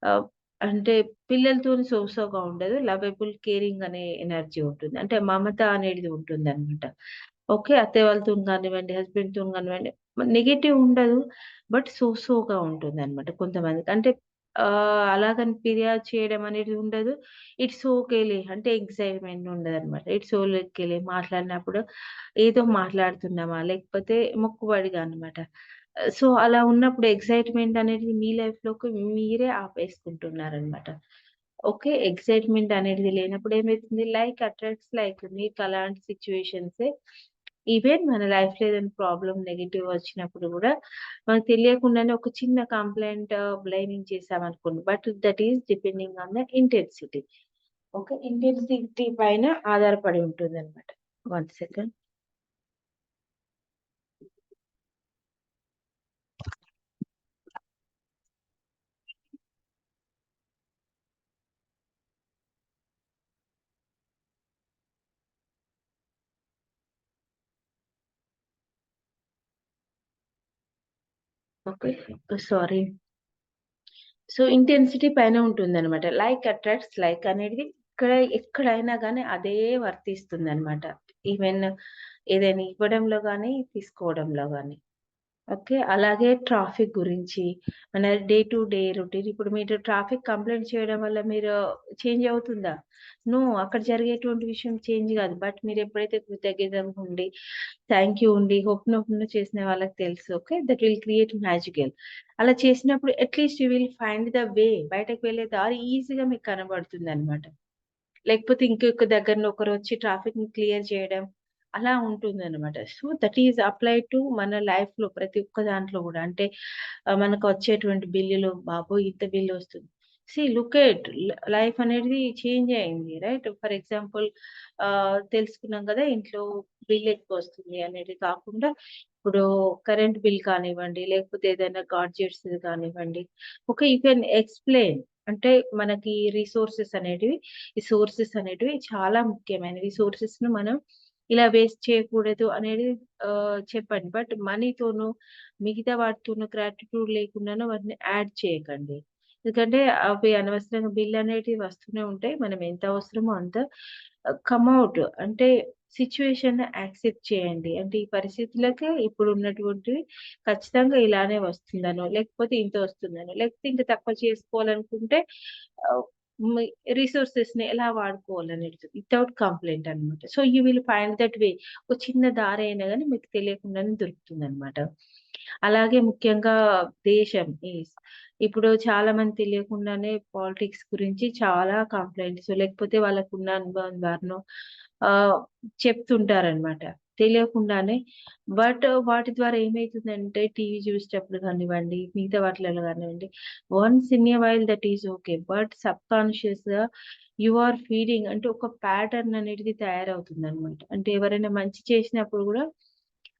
ఆహ్, అంటే పిల్లలతోని సోగా ఉండదు. లవబుల్, కేరింగ్ అనే ఎనర్జీ ఉంటుంది. అంటే మమత అనేది ఉంటుందనమాట. ఓకే. అత్తయ్య వాళ్ళతోని కానివ్వండి, హస్బెండ్‌తోని కానివ్వండి, నెగెటివ్ ఉండదు. బట్ సోగా ఉంటుందనమాట కొంతమందికి. అంటే అలాగని ఫిర్యాదు చేయడం అనేది ఉండదు. ఇట్స్ ఓకేలే అంటే ఎక్సైట్‌మెంట్ ఉండదనమాట. ఇట్స్ ఓకేలే మాట్లాడినప్పుడు ఏదో మాట్లాడుతున్నామా, లేకపోతే మొక్కుబడిగా అనమాట. సో, అలా ఉన్నప్పుడు ఎక్సైట్‌మెంట్ అనేది మీ లైఫ్‌లోకి మీరే ఆపేసుకుంటున్నారనమాట. ఓకే. ఎక్సైట్‌మెంట్ అనేది లేనప్పుడు ఏమైతుంది, లైక్ అట్రాక్ట్స్ లైక్. మీకు అలాంటి సిట్యుయేషన్సే ఈవెన్ మన లైఫ్‌లో ఏదైనా ప్రాబ్లమ్ నెగెటివ్ వచ్చినప్పుడు గూడా మనకు తెలియకుండానే ఒక చిన్న కంప్లెయింట్ బ్లేమింగ్ చేసామనుకోండి. But that is depending on the intensity. Okay. Intensity పైన ఆధారపడి ఉంటుందనమాట. 1 second. Okay. Sorry. So, intensity పైన ఉంటుందనమాట. లైక్ అట్రాక్ట్స్ లైక్ అనేది ఎక్కడైనా గాని అదే వర్తిస్తుందనమాట. ఈవెన్ ఏదైనా ఇవ్వడంలో గాని, తీసుకోవడంలో గాని. ఓకే. అలాగే ట్రాఫిక్ గురించి మన డే టు డే రొటీన్ ఇప్పుడు మీరు ట్రాఫిక్ కంప్లెయింట్ చేయడం వల్ల మీరు చేంజ్ అవుతుందా? నో. అక్కడ జరిగేటువంటి విషయం చేంజ్ గాదు. బట్ మీరెప్పుడైతే కృతజ్ఞతగా ఉండి, థాంక్ యూ ఉండి, హొప్నొప్న చేసిన వాళ్ళకి తెలుసు. Okay. That will create magical. అలా చేసినప్పుడు at least you will find the వే. బయటకు వెళ్ళే దారి ఈజీగా మీకు కనబడుతుందనమాట. లేకపోతే ఇంకొక దగ్గరలో ఒకరొచ్చి ట్రాఫిక్‌ని క్లియర్ చేయడం, అలా ఉంటుందనమాట. So, that is applied to మన లైఫ్‌లో ప్రతి ఒక్క దాంట్లో గూడా. అంటే మనకొచ్చేటువంటి బిల్లులు బాబోయ్! ఇంత బిల్లొస్తుంది. లుక్ ఎట్ లైఫ్ అనేది చేంజ్ అయింది. రైట్? ఫర్ ఎగ్జాంపుల్ తెలుసుకున్నాం గదా! ఇంట్లో బిల్ ఎక్కువొస్తుంది అనేది కాకుండా, ఇప్పుడు కరెంట్ బిల్ కానివ్వండి, లేకపోతే ఏదైనా గాడ్జెట్స్‌ది కానివ్వండి. ఓకే. You can explain. అంటే మనకి ఈ సోర్సెస్ అనేటివి చాలా ముఖ్యమైనవి. ఈ సోర్సెస్‌ను మనం ఇలా వేస్ట్ చేయకూడదు అనేది చెప్పండి. బట్ మనీతోనూ, మిగతా వాటితోనూ గ్రాటిట్యూడ్ లేకుండాను వాటిని యాడ్ చేయకండి. ఎందుకంటే అవి అనవసరంగా బిల్ అనేటివి వస్తూనే ఉంటాయి. మనం ఎంత అవసరమో అంత కమ్ ఔట్ అంటే సిట్యుయేషన్‌ని యాక్సెప్ట్ చేయండి. అంటే ఈ పరిస్థితులకే ఇప్పుడున్నటువంటివి ఖచ్చితంగా ఇలానే వస్తుందనో, లేకపోతే ఇంత వస్తుందనో, లేకపోతే ఇంక తక్కువ చేసుకోవాలనుకుంటే ఆహ్, మీ రిసోర్సెస్‌ని ఎలా వాడుకోవాలనేది వితౌట్ కంప్లెయింట్ అన్నమాట. So, you will find that way. ఒక చిన్న దారైనా గాని మీకు తెలియకుండానే దొరుకుతుందనమాట. అలాగే ముఖ్యంగా దేశం ఇప్పుడు చాలా మంది తెలియకుండానే పాలిటిక్స్ గురించి చాలా కంప్లెయింట్స్ లేకపోతే వాళ్ళకున్న అనుభవం ద్వారానో ఆహ్, చెప్తుంటారనమాట. తెలియకుండానే. బట్ వాటి ద్వారా ఏమైతుందంటే టీవీ చూసేటప్పుడు కానివ్వండి, మిగతా వాటిలలో కానివ్వండి, once in a while that is okay. But సబ్‌కాన్షియస్‌గా యూ ఆర్ ఫీడింగ్ అంటే ఒక ప్యాటర్న్ అనేది తయారవుతుందనమాట. అంటే ఎవరైనా మంచి చేసినప్పుడు గూడా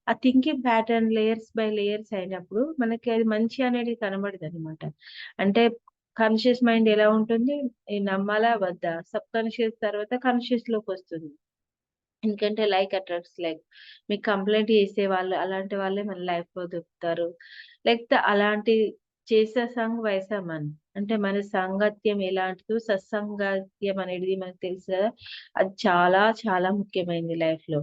ఆ thinking pattern layers by layers అయినప్పుడు మనకి అది మంచి అనేది కనబడదనమాట. అంటే కాన్షియస్ మైండ్ ఎలా ఉంటుంది? నమ్మాలా? వద్దా? సబ్‌కాన్షియస్ తర్వాత కాన్షియస్‌లోకొస్తుంది. ఎందుకంటే లైక్ అట్రాక్ట్స్ లైక్. మీకు కంప్లెయింట్ చేసేవాళ్ళు అలాంటి వాళ్ళే మన లైఫ్‌లో దొరుకుతారు. లేకపోతే అలాంటి చేసే సంగ్ వైసా మన్. అంటే మన సాంగత్యం ఎలాంటిదో సత్సంగత్యం అనేది మనకు తెలుసు గదా! అది చాలా చాలా ముఖ్యమైనది లైఫ్‌లో.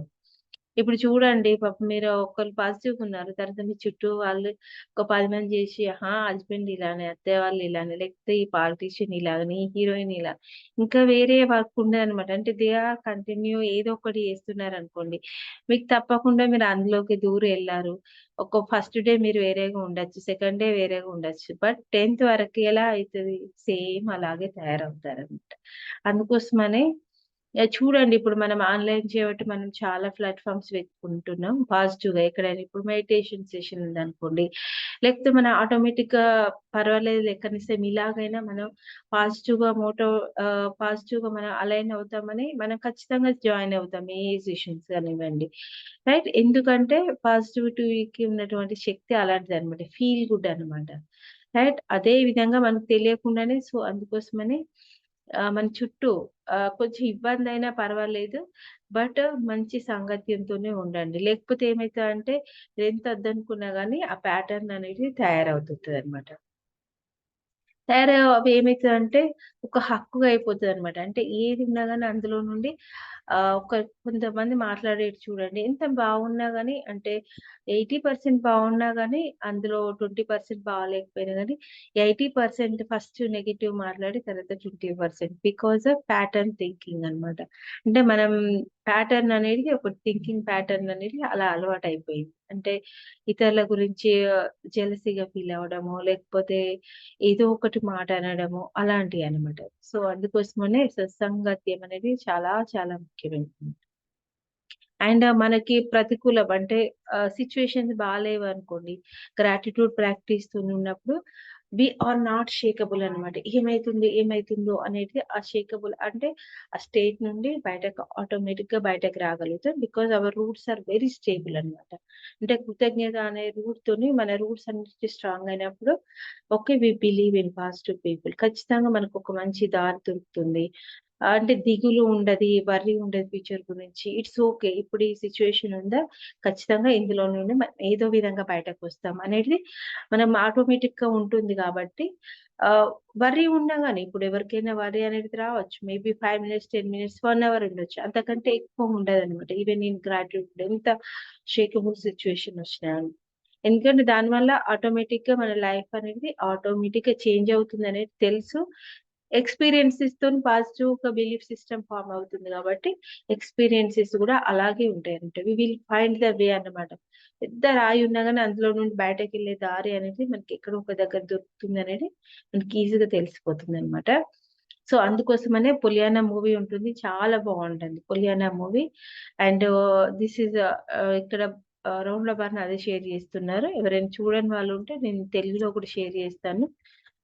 ఇప్పుడు చూడండి పాపం మీరు ఒకళ్ళు పాజిటివ్‌గా ఉన్నారు. తర్వాత మీ చుట్టూ వాళ్ళు ఒక 10 మంది చేసి, హస్బెండ్ ఇలానే, అత్తయ్య వాళ్ళు ఇలానే, లేకపోతే ఈ పాలిటీషియన్ ఇలాగని, ఈ హీరోయిన్ ఇలా. ఇంకా వేరే వర్క్ ఉండదనమాట. అంటే దే ఆర్ కంటిన్యూ ఏదో ఒకటి చేస్తున్నారనుకోండి. మీకు తప్పకుండా మీరు అందులోకి దూరి ఎళ్లారు. ఫస్ట్ డే మీరు వేరేగా ఉండొచ్చు. సెకండ్ డే వేరేగా ఉండొచ్చు. బట్ 10థ్ వరకు ఎలా అయితది? సేమ్ అలాగే తయారవుతారనమాట. అందుకోసమనే చూడండి ఇప్పుడు మనం ఆన్‌లైన్ చేయబట్టి మనం చాలా ప్లాట్‌ఫార్మ్స్ వెతుక్కుంటున్నాం పాజిటివ్‌గా ఎక్కడైనా ఇప్పుడు మెడిటేషన్ సెషన్ ఉందనుకోండి. లేకపోతే మన ఆటోమేటిక్‌గా పర్వాలేదులే కనీసం ఇలాగైనా మనం పాజిటివ్‌గా మనం అలైన్ అవుతామని మనం ఖచ్చితంగా జాయిన్ అవుతాం. ఏ సెషన్స్ కానివ్వండి. రైట్? ఎందుకంటే పాజిటివిటీకి ఉన్నటువంటి శక్తి అలాంటిదనమాట. ఫీల్ గుడ్ అనమాట. రైట్? అదే విధంగా మనకు తెలియకుండానే అందుకోసమని మన చుట్టూ కొంచెం ఇబ్బందైనా పర్వాలేదు. బట్ మంచి సాంగత్యంతోనే ఉండండి. లేకపోతే ఏమైతదంటే ఎంత వద్దనుకున్నా గానీ ఆ ప్యాటర్న్ అనేది తయారవుతుంటదనమాట. అవి ఏమైతదంటే ఒక హక్కుగా అయిపోతదనమాట. అంటే ఏది ఉన్నా గాని అందులో నుండి కొంతమంది మాట్లాడేది చూడండి. ఎంత బాగున్నా గాని అంటే 80% బాగున్నా గాని అందులో 20% బాలేకపోయినా గాని 80% ఫస్ట్ నెగెటివ్ మాట్లాడి తర్వాత 20% బికాస్ ఆఫ్ ప్యాటర్న్ థింకింగ్ అన్నమాట. అంటే మనం ప్యాటర్న్ అనేది ఒక థింకింగ్ ప్యాటర్న్ అనేది అలా అలవాటయిపోయింది. అంటే ఇతరుల గురించి జెలసీగా ఫీల్ అవ్వడమో, లేకపోతే ఏదో ఒకటి మాట అనడము అలాంటియన్నమాట. సో, అందుకోసమనే సత్సంగత్యం అనేది చాలా చాలా ముఖ్యమైనది. అండ్ మనకి ప్రతికూలం అంటే సిట్యుయేషన్స్ బాలేవనుకోండి, గ్రాటిట్యూడ్ ప్రాక్టీస్‌తోనున్నప్పుడు వి ఆర్ నాట్ షేకబుల్ అనమాట. ఏమైతుందో అనేది ఆ షేకబుల్ అంటే ఆ స్టేట్ నుండి ఆటోమేటిక్‌గా బయటకి రాగలుగుతాం. Because our roots are very stable అనమాట. అంటే కృతజ్ఞత అనే రూట్‌తోని మన రూట్స్ అన్నిటి స్ట్రాంగ్ అయినప్పుడు okay. We believe in positive people. ఖచ్చితంగా మనకొక మంచి దారి దొరుకుతుంది. అంటే దిగులు ఉండది, వర్రీ ఉండదు ఫ్యూచర్ గురించి. It's okay. ఇప్పుడు ఈ సిట్యుయేషన్ ఉందా, ఖచ్చితంగా ఇందులో నుండి ఏదో విధంగా బయటకొస్తాం అనేది మనం ఆటోమేటిక్‌గా ఉంటుంది కాబట్టి వర్రీ ఉన్నా గాని ఇప్పుడు ఎవరికైనా వర్రీ అనేది రావచ్చు. మేబీ 5 మినిట్స్, 10 మినిట్స్, 1 అవర్ ఉండొచ్చు. అంతకంటే ఎక్కువ ఉండదనమాట. ఈవెన్ ఇన్ గ్రాటిట్యూడ్ ఎంత షేకబుల్ సిట్యుయేషన్ వచ్చినా గాని. ఎందుకంటే దానివల్ల ఆటోమేటిక్‌గా మన లైఫ్ అనేది ఆటోమేటిక్‌గా చేంజ్ అవుతుందనేది తెలుసు. ఎక్స్‌పీరియన్సెస్‌తోని పాజిటివ్‌గా బిలీఫ్ సిస్టమ్ ఫార్మ్ అవుతుంది గాబట్టి, ఎక్స్‌పీరియన్సెస్ గూడా అలాగే ఉంటాయంట. We will find the way అన్నమాట. పెద్ద రాయి ఉన్నా గాని అందులో నుండి బయటకెళ్ళే దారి అనేది మనకి ఎక్కడో ఒక దగ్గర దొరుకుతుందనేది మనకి ఈజీగా తెలిసిపోతుందనమాట. సో, అందుకోసమనే 'పులియానా' మూవీ ఉంటుంది. చాలా బావుంటుంది 'పులియానా' మూవీ. అండ్ దిస్ ఈస్ ఇక్కడ రౌండ్ బార్‌ని అదే షేర్ చేస్తున్నారు. ఎవరైనా చూడని వాళ్ళుంటే నేను తెలుగులో కూడా షేర్ చేస్తాను.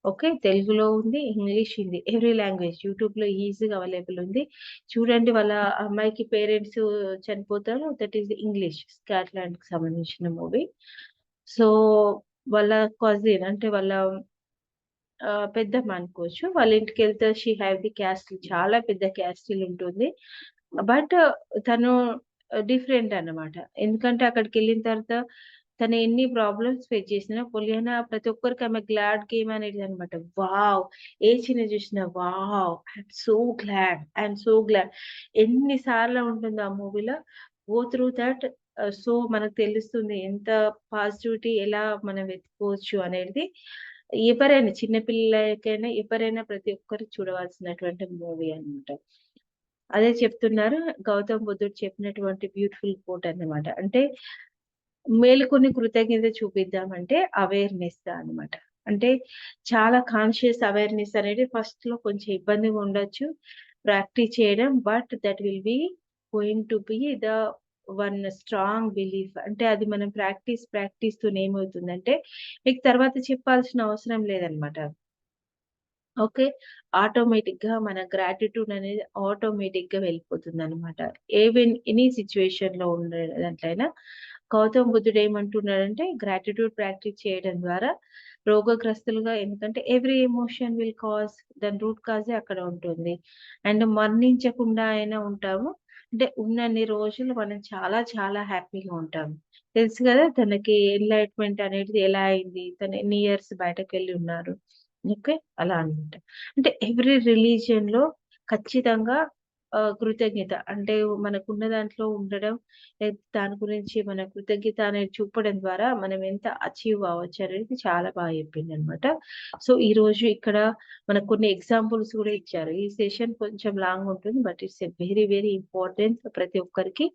ఓకే. తెలుగులో ఉంది, ఇంగ్లీష్, హిందీ ఎవ్రి లాంగ్వేజ్ యూట్యూబ్‌లో ఈజీగా అవైలబుల్ ఉంది. చూడండి వాళ్ళ అమ్మాయికి పేరెంట్స్ చనిపోతారు. దట్ ఈస్ ఇంగ్లీష్ స్కాట్లాండ్‌కి సంబంధించిన మూవీ. సో, వాళ్ళ కజిన్ అంటే వాళ్ళ పెద్దమ్మ అనుకోవచ్చు. వాళ్ళ ఇంటికెళ్తే షీ హావ్ ది క్యాస్టిల్ చాలా పెద్ద క్యాస్టిల్ ఉంటుంది. బట్ తను డిఫరెంట్ అన్నమాట. ఎందుకంటే అక్కడికెళ్ళిన తర్వాత తను ఎన్ని ప్రాబ్లమ్స్ ఫేస్ చేసినా పొలియానా ప్రతి ఒక్కరికి ఆమె గ్లాడ్ గేమ్ అనేదన్నమాట. వావ్! ఏ సీన్ చూసినా వావ్! ఐయామ్ సో గ్లాడ్ ఎన్ని సార్లు ఉంటుందో ఆ మూవీలో గో త్రూ దట్ సో మనకు తెలుస్తుంది ఎంత పాజిటివిటీ ఎలా మనం వెతుక్కోవచ్చు అనేది ఎవరైనా చిన్న పిల్లలకైనా ఎవరైనా ప్రతి ఒక్కరు చూడవలసినటువంటి మూవీ అన్నమాట. అదే చెప్తున్నారు. గౌతమ్ బుద్ధుడు చెప్పినటువంటి బ్యూటిఫుల్ కోట్ అన్నమాట. అంటే మేలుకొని కృతజ్ఞత చూపిద్దామంటే అవేర్‌నెస్ అన్నమాట. అంటే చాలా కాన్షియస్ అవేర్‌నెస్ అనేది ఫస్ట్‌లో కొంచెం ఇబ్బందిగా ఉండొచ్చు. ప్రాక్టీస్ చేయడం. But that will be going to be the one strong belief. అంటే అది మనం ప్రాక్టీస్‌తోని ఏమవుతుందంటే మీకు తర్వాత చెప్పాల్సిన అవసరం లేదన్నమాట. ఓకే. ఆటోమేటిక్‌గా మన గ్రాటిట్యూడ్ అనేది ఆటోమేటిక్‌గా వెళ్ళిపోతుందనమాట. ఎనీ సిట్యుయేషన్‌లో ఉండే దాంట్లైనా గౌతమ్ బుద్ధుడు ఏమంటున్నాడంటే గ్రాటిట్యూడ్ ప్రాక్టీస్ చేయడం ద్వారా రోగగ్రస్తులుగా ఎందుకంటే ఎవ్రి ఎమోషన్ విల్ కాజ్ దాని రూట్ కాజే అక్కడ ఉంటుంది. అండ్ మరణించకుండా అయినా ఉంటాము. అంటే ఉన్నన్ని రోజులు మనం చాలా చాలా హ్యాపీగా ఉంటాము. తెలుసు గదా! తనకి ఎన్‌లైట్‌మెంట్ అనేది ఎలా అయింది? తను ఎన్ని ఇయర్స్ బయటకెళ్ళి ఉన్నారు. ఓకే. అలా అన్నమాట. అంటే ఎవ్రి రిలీజియన్‌లో ఖచ్చితంగా కృతజ్ఞత అంటే మనకున్న దాంట్లో ఉండడం, దాని గురించి మన కృతజ్ఞత అనేది చూపడం ద్వారా మనం ఎంత అచీవ్ అవ్వచ్చు అనేది చాలా బాగా చెప్పిందనమాట. సో, ఈరోజు ఇక్కడ మనకు కొన్ని ఎగ్జాంపుల్స్ కూడా ఇచ్చారు. ఈ సెషన్ కొంచెం లాంగ్ ఉంటుంది. But it's a very very important ప్రతి ఒక్కరికి.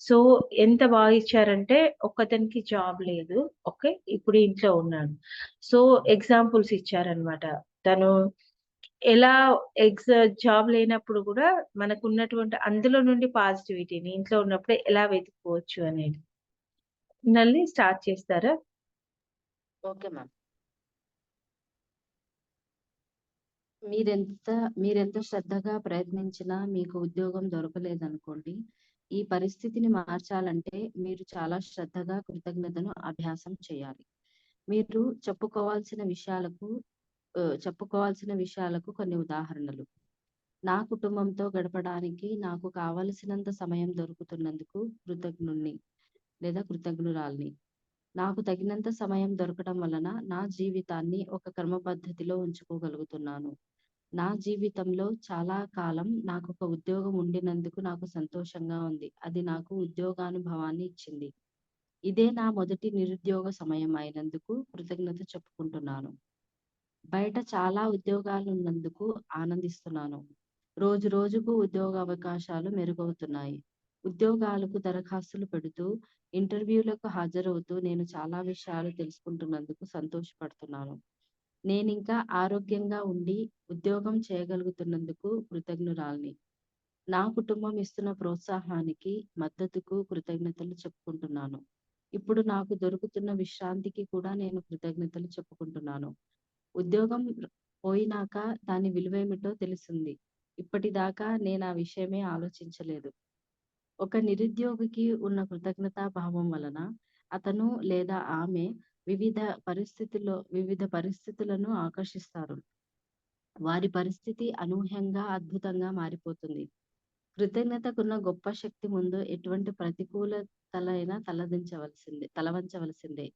సో, ఎంత బాగా ఇచ్చారంటే ఒక్కతనికి జాబ్ లేదు. ఓకే. ఇప్పుడు ఇంట్లో ఉన్నాడు. సో, ఎగ్జాంపుల్స్ ఇచ్చారనమాట. తను ఎలా జాబ్ లేనప్పుడు గూడా మనకున్నటువంటి అందులో నుండి పాజిటివిటీని ఇంట్లో ఉన్నప్పుడే ఎలా వెతుక్కోవచ్చు అనేది. నల్లి స్టార్ట్ చేస్తారా? Okay ma'am. మీరెంత మీరెంత శ్రద్ధగా ప్రయత్నించినా మీకు ఉద్యోగం దొరకలేదనుకోండి. ఈ పరిస్థితిని మార్చాలంటే మీరు చాలా శ్రద్ధగా కృతజ్ఞతను అభ్యాసం చేయాలి. మీరు చెప్పుకోవాల్సిన విషయాలకు కొన్ని ఉదాహరణలు. నా కుటుంబంతో గడపడానికి నాకు కావలసినంత సమయం దొరుకుతున్నందుకు కృతజ్ఞుణ్ణి లేదా కృతజ్ఞురాల్ని. నాకు తగినంత సమయం దొరకడం వలన నా జీవితాన్ని ఒక క్రమ పద్ధతిలో ఉంచుకోగలుగుతున్నాను. నా జీవితంలో చాలా కాలం నాకొక ఉద్యోగం ఉండినందుకు నాకు సంతోషంగా ఉంది. అది నాకు ఉద్యోగానుభవాన్ని ఇచ్చింది. ఇదే నా మొదటి నిరుద్యోగ సమయం అయినందుకు కృతజ్ఞత చెప్పుకుంటున్నాను. బయట చాలా ఉద్యోగాలున్నందుకు ఆనందిస్తున్నాను. రోజు రోజుకు ఉద్యోగ అవకాశాలు మెరుగవుతున్నాయి. ఉద్యోగాలకు దరఖాస్తులు పెడుతూ, ఇంటర్వ్యూలకు హాజరవుతూ నేను చాలా విషయాలు తెలుసుకుంటున్నందుకు సంతోషపడుతున్నాను. నేనింకా ఆరోగ్యంగా ఉండి ఉద్యోగం చేయగలుగుతున్నందుకు కృతజ్ఞురాల్ని. నా కుటుంబం ఇస్తున్న ప్రోత్సాహానికి, మద్దతుకు కృతజ్ఞతలు చెప్పుకుంటున్నాను. ఇప్పుడు నాకు దొరుకుతున్న విశ్రాంతికి కూడా నేను కృతజ్ఞతలు చెప్పుకుంటున్నాను. ఉద్యోగం పోయినాక దాని విలువేమిటో తెలిసింది. ఇప్పటిదాకా నేనా విషయమే ఆలోచించలేదు. ఒక నిరుద్యోగికి ఉన్న కృతజ్ఞతా భావం వలన అతను లేదా ఆమె వివిధ పరిస్థితులను ఆకర్షిస్తారు. వారి పరిస్థితి అనూహ్యంగా, అద్భుతంగా మారిపోతుంది. కృతజ్ఞతకున్న గొప్ప శక్తి ముందు ఎటువంటి ప్రతికూలతలైనా తలవంచవలసిందే.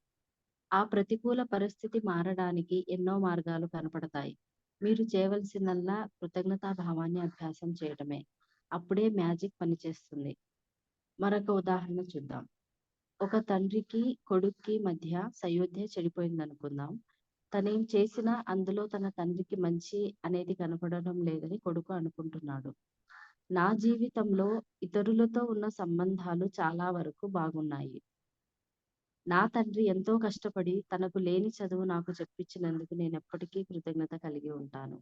ఆ ప్రతికూల పరిస్థితి మారడానికి ఎన్నో మార్గాలు కనపడతాయి. మీరు చేయవలసిందల్లా కృతజ్ఞతా భావాన్ని అభ్యాసం చేయటమే. అప్పుడే మ్యాజిక్ పనిచేస్తుంది. మరొక ఉదాహరణ చూద్దాం. ఒక తండ్రికి, కొడుక్కి మధ్య సయోధ్య చెడిపోయిందనుకుందాం. తనేం చేసినా అందులో తన తండ్రికి మంచి అనేది కనపడడం లేదని కొడుకు అనుకుంటున్నాడు. నా జీవితంలో ఇతరులతో ఉన్న సంబంధాలు చాలా వరకు బాగున్నాయి. నా తండ్రి ఎంతో కష్టపడి తనకు లేని చదువు నాకు చెప్పించినందుకు నేనెప్పటికీ కృతజ్ఞత కలిగి ఉంటాను.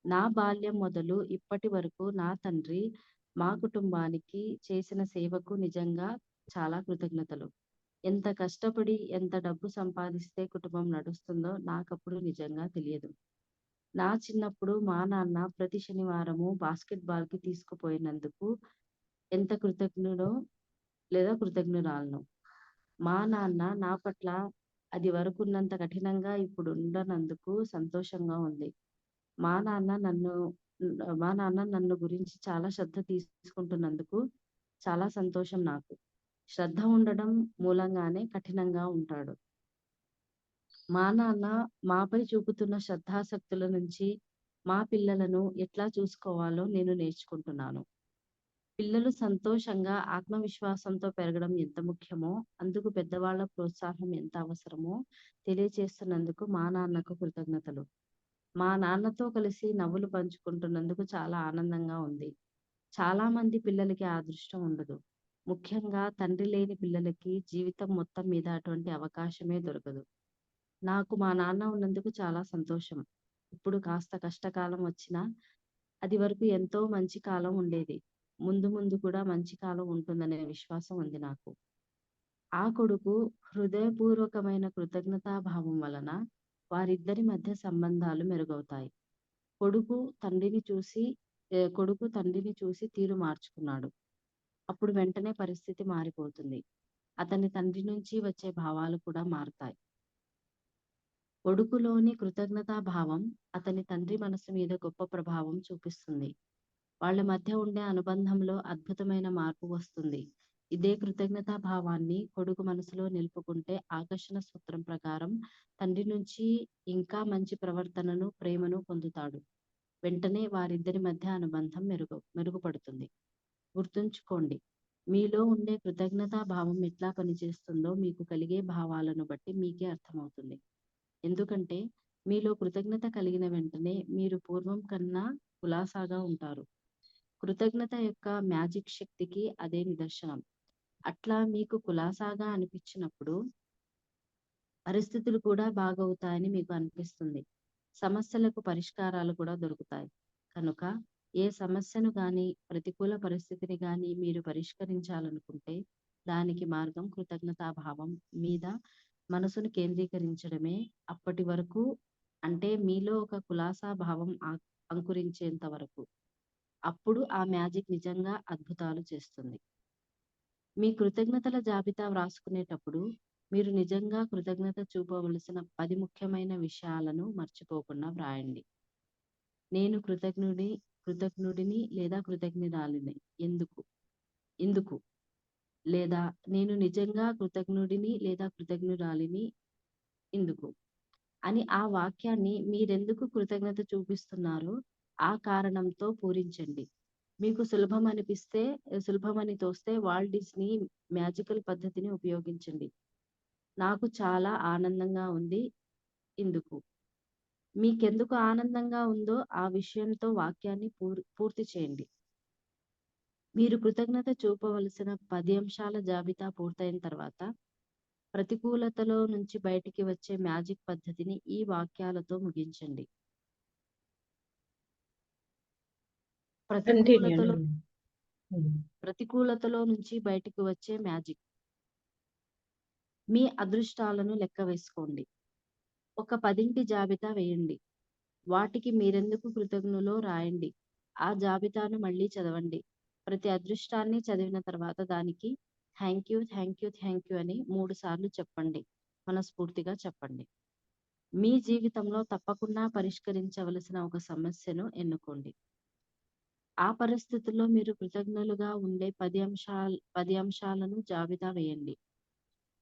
నా బాల్యం మొదలు ఇప్పటి వరకు నా తండ్రి మా కుటుంబానికి చేసిన సేవకు నిజంగా చాలా కృతజ్ఞతలు. ఎంత కష్టపడి, ఎంత డబ్బు సంపాదిస్తే కుటుంబం నడుస్తుందో నాకప్పుడు నిజంగా తెలియదు. నా చిన్నప్పుడు మా నాన్న ప్రతి శనివారము బాస్కెట్బాల్‌కి తీసుకుపోయినందుకు ఎంత కృతజ్ఞుడో లేదా కృతజ్ఞురాలినో. మా నాన్న నా పట్ల అది వరకున్నంత కఠినంగా ఇప్పుడు ఉండనందుకు సంతోషంగా ఉంది. మా నాన్న నన్ను మా నాన్న నన్ను గురించి చాలా శ్రద్ధ తీసుకుంటున్నందుకు చాలా సంతోషం నాకు. శ్రద్ధ ఉండడం మూలంగానే కఠినంగా ఉంటాడు. మా నాన్న మాపై చూపుతున్న శ్రద్ధాసక్తుల నుంచి మా పిల్లలను ఎట్లా చూసుకోవాలో నేను నేర్చుకుంటున్నాను. పిల్లలు సంతోషంగా, ఆత్మవిశ్వాసంతో పెరగడం ఎంత ముఖ్యమో, అందుకు పెద్దవాళ్ళ ప్రోత్సాహం ఎంత అవసరమో తెలియచేస్తున్నందుకు మా నాన్నకు కృతజ్ఞతలు. మా నాన్నతో కలిసి నవ్వులు పంచుకుంటున్నందుకు చాలా ఆనందంగా ఉంది. చాలా మంది పిల్లలకి ఆ అదృష్టం ఉండదు. ముఖ్యంగా తండ్రి లేని పిల్లలకి జీవితం మొత్తం మీద అటువంటి అవకాశమే దొరకదు. నాకు మా నాన్న ఉన్నందుకు చాలా సంతోషం. ఇప్పుడు కాస్త కష్టకాలం వచ్చినా అది వరకు ఎంతో మంచి కాలం ఉండేది. ముందు ముందు కూడా మంచి కాలం ఉంటుందనే విశ్వాసం ఉంది నాకు. ఆ కొడుకు హృదయపూర్వకమైన కృతజ్ఞతా భావం వలన వారిద్దరి మధ్య సంబంధాలు మెరుగవుతాయి. కొడుకు తండ్రిని చూసి తీరు మార్చుకున్నాడు. అప్పుడు వెంటనే పరిస్థితి మారిపోతుంది. అతని తండ్రి నుంచి వచ్చే భావాలు కూడా మారతాయి. కొడుకులోని కృతజ్ఞతా భావం అతని తండ్రి మనసు మీద గొప్ప ప్రభావం చూపిస్తుంది. వాళ్ళ మధ్య ఉండే అనుబంధంలో అద్భుతమైన మార్పు వస్తుంది. ఇదే కృతజ్ఞతా భావాన్ని కొడుకు మనసులో నిలుపుకుంటే ఆకర్షణ సూత్రం ప్రకారం తండ్రి నుంచి ఇంకా మంచి ప్రవర్తనను, ప్రేమను పొందుతాడు. వెంటనే వారిద్దరి మధ్య అనుబంధం మెరుగుపడుతుంది. గుర్తుంచుకోండి, మీలో ఉండే కృతజ్ఞతా భావం ఎట్లా పనిచేస్తుందో మీకు కలిగే భావాలను బట్టి మీకే అర్థమవుతుంది. ఎందుకంటే మీలో కృతజ్ఞత కలిగిన వెంటనే మీరు పూర్వం కన్నా కులాసాగా ఉంటారు. కృతజ్ఞత యొక్క మ్యాజిక్ శక్తికి అదే నిదర్శనం. అట్లా మీకు కులాసాగా అనిపించినప్పుడు పరిస్థితులు కూడా బాగవుతాయని మీకు అనిపిస్తుంది. సమస్యలకు పరిష్కారాలు కూడా దొరుకుతాయి. కనుక ఏ సమస్యను గాని, ప్రతికూల పరిస్థితిని గాని మీరు పరిష్కరించాలనుకుంటే దానికి మార్గం కృతజ్ఞతా భావం మీద మనసును కేంద్రీకరించడమే. అప్పటి వరకు అంటే మీలో ఒక కులాసా భావం అంకురించేంత వరకు. అప్పుడు ఆ మ్యాజిక్ నిజంగా అద్భుతాలు చేస్తుంది. మీ కృతజ్ఞతల జాబితా వ్రాసుకునేటప్పుడు మీరు నిజంగా కృతజ్ఞత చూపవలసిన 10 ముఖ్యమైన విషయాలను మర్చిపోకుండా వ్రాయండి. నేను కృతజ్ఞుడిని కృతజ్ఞుడిని లేదా కృతజ్ఞురాలిని. ఎందుకు? ఇందుకు. లేదా నేను నిజంగా కృతజ్ఞుడిని లేదా కృతజ్ఞురాలిని ఇందుకు అని ఆ వాక్యాన్ని మీరెందుకు కృతజ్ఞత చూపిస్తున్నారో ఆ కారణంతో పూరించండి. మీకు సులభమని తోస్తే వాల్ట్ డిస్నీ మ్యాజికల్ పద్ధతిని ఉపయోగించండి. నాకు చాలా ఆనందంగా ఉంది ఇందుకు. మీకెందుకు ఆనందంగా ఉందో ఆ విషయంతో వాక్యాన్ని పూర్తి చేయండి. మీరు కృతజ్ఞత చూపవలసిన 10 అంశాల జాబితా పూర్తయిన తర్వాత ప్రతికూలతలో నుంచి బయటికి వచ్చే మ్యాజిక్ పద్ధతిని ఈ వాక్యాలతో ముగించండి. కంటిన్యూ. ప్రతికూలతలో నుంచి బయటికి వచ్చే మ్యాజిక్. మీ అదృష్టాలను లెక్క వేసుకోండి. ఒక 10 జాబితా వేయండి. వాటికి మీరెందుకు కృతజ్ఞులో రాయండి. ఆ జాబితాను మళ్ళీ చదవండి. ప్రతి అదృష్టాన్ని చదివిన తర్వాత దానికి థ్యాంక్ యూ అని 3 సార్లు చెప్పండి. మనస్ఫూర్తిగా చెప్పండి. మీ జీవితంలో తప్పకుండా పరిష్కరించవలసిన ఒక సమస్యను ఎన్నుకోండి. ఆ పరిస్థితుల్లో మీరు కృతజ్ఞులుగా ఉండే 10 అంశాలను జాబితా వేయండి.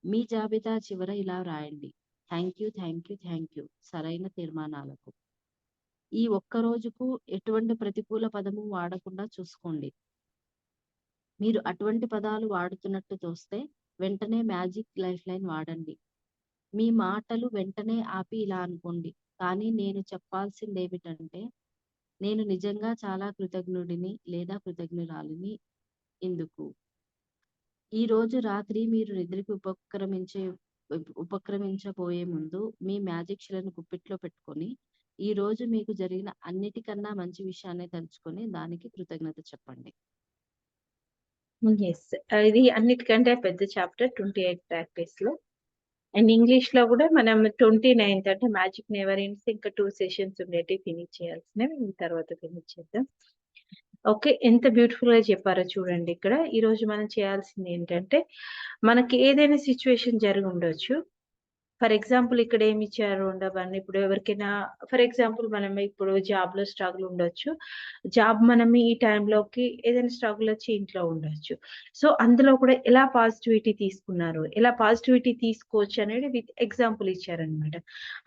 మీ జాబితా చివర ఇలా రాయండి. థ్యాంక్ యూ సరైన తీర్మానాలకు. ఈ ఒక్క రోజుకు ఎటువంటి ప్రతికూల పదము వాడకుండా చూసుకోండి. మీరు అటువంటి పదాలు వాడుతున్నట్టు తోస్తే వెంటనే మ్యాజిక్ లైఫ్ లైన్ వాడండి. మీ మాటలు వెంటనే ఆపి ఇలా అనుకోండి. కానీ నేను చెప్పాల్సిందేమిటంటే నేను నిజంగా చాలా కృతజ్ఞుడిని లేదా కృతజ్ఞురాలిని ఇందుకు. ఈ రోజు రాత్రి మీరు నిద్రకి ఉపక్రమించబోయే ముందు మీ మ్యాజిక్ షిలను గుప్పిట్లో పెట్టుకొని ఈ రోజు మీకు జరిగిన అన్నిటికన్నా మంచి విషయాన్ని తలుచుకొని దానికి కృతజ్ఞత చెప్పండి. ఎస్. ఇది అన్నిటికంటే పెద్ద చాప్టర్ 28 ప్రాక్టీస్‌లో. అండ్ ఇంగ్లీష్‌లో కూడా మనం 29th అంటే మ్యాజిక్ నెవర్ ఎండ్స్ ఇంకా 2 సెషన్స్ ఉండేటివి ఫినిష్ చేయాల్సినవి. తర్వాత ఫినిష్ చేద్దాం. ఓకే. ఎంత బ్యూటిఫుల్‌గా చెప్పారో చూడండి ఇక్కడ. ఈరోజు మనం చేయాల్సింది ఏంటంటే, మనకి ఏదైనా సిట్యుయేషన్ జరిగి ఉండొచ్చు. ఫర్ ఎగ్జాంపుల్ ఇక్కడ ఏమి ఇచ్చారు ఉండవన్నీ ఇప్పుడు ఎవరికైనా ఫర్ ఎగ్జాంపుల్ మనం ఇప్పుడు జాబ్‌లో స్ట్రగుల్ ఉండొచ్చు. జాబ్ మనం ఈ టైంలోకి ఏదైనా స్ట్రగుల్ వచ్చి ఇంట్లో ఉండొచ్చు. సో, అందులో కూడా ఎలా పాజిటివిటీ తీసుకున్నారు? ఎలా పాజిటివిటీ తీసుకోవచ్చు అనేది విత్ ఎగ్జాంపుల్ ఇచ్చారనమాట.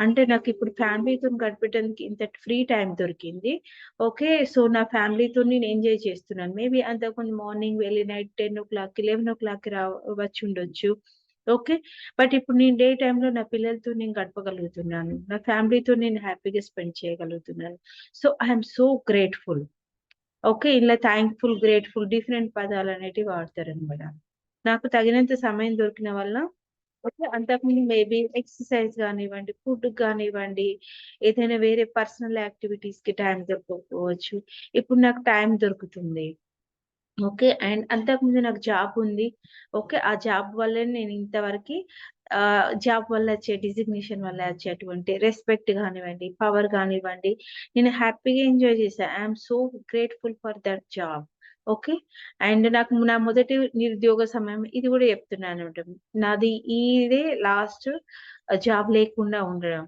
అంటే నాకు ఇప్పుడు ఫ్యామిలీతోని గడిపేటానికి ఇంత ఫ్రీ టైమ్ దొరికింది. ఓకే. సో, నా ఫ్యామిలీతోని నేను ఎంజాయ్ చేస్తున్నాను. మేబీ అంతకుముందు మార్నింగ్ వెళ్ళి నైట్ 10:00, 11:00కి వచ్చుండొచ్చు. ఓకే. బట్ ఇప్పుడు నేను డే టైమ్‌లో నా పిల్లలతో నేను గడపగలుగుతున్నాను. నా ఫ్యామిలీతో నేను హ్యాపీగా స్పెండ్ చేయగలుగుతున్నాను. So, I am so grateful. Okay. ఇలా థాంక్‌ఫుల్, గ్రేట్‌ఫుల్ డిఫరెంట్ పదాలనేటివి వాడతారనమాట. నాకు తగినంత సమయం దొరికిన వల్ల ఓకే. అంతకుముందు మేబీ ఎక్సర్‌సైజ్ గానివ్వండి, ఫుడ్‌కి గానివ్వండి, ఏదైనా వేరే పర్సనల్ యాక్టివిటీస్‌కి టైం దొరకకపోవచ్చు. ఇప్పుడు నాకు టైం దొరుకుతుంది. ఓకే. అండ్ అంతకుముందు నాకు జాబ్ ఉంది. ఓకే. ఆ జాబ్ వల్లే నేను ఇంతవరకి జాబ్ వల్ల వచ్చే డిజిగ్నేషన్ వల్ల వచ్చేటువంటి రెస్పెక్ట్ గానివ్వండి, పవర్ గానివ్వండి, నేను హ్యాపీగా ఎంజాయ్ చేశా. I am so grateful for that job. Okay. And నాకు నా మొదటి నిరుద్యోగ సమయం ఇది గూడా చెప్తున్నానన్నమాట. నాది ఇదే లాస్ట్ జాబ్ లేకుండా ఉండడం.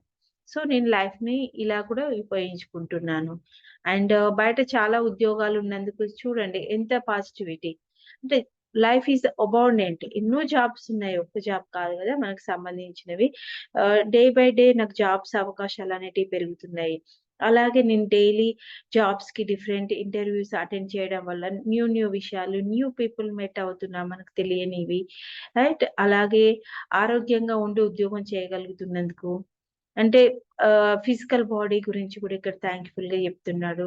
సో, నేను లైఫ్‌ని ఇలా కూడా ఉపయోగించుకుంటున్నాను. అండ్ బయట చాలా ఉద్యోగాలున్నందుకు చూడండి ఎంత పాజిటివిటీ. అంటే లైఫ్ ఈజ్ అబాండెంట్. ఎన్నో జాబ్స్ ఉన్నాయి. ఒక్క జాబ్ కాదు గదా! మనకు సంబంధించినవి. డే బై డే నాకు జాబ్స్ అవకాశాలనేటివి పెరుగుతున్నాయి. అలాగే నేను డైలీ జాబ్స్‌కి డిఫరెంట్ ఇంటర్వ్యూస్ అటెండ్ చేయడం వల్ల న్యూ విషయాలు, న్యూ పీపుల్ మీట్ అవుతున్నా మనకు తెలియనివి. రైట్? అలాగే ఆరోగ్యంగా ఉండి ఉద్యోగం చేయగలుగుతున్నందుకు అంటే ఫిజికల్ బాడీ గురించి కూడా ఇక్కడ థాంక్‌ఫుల్‌గా చెప్తున్నాడు.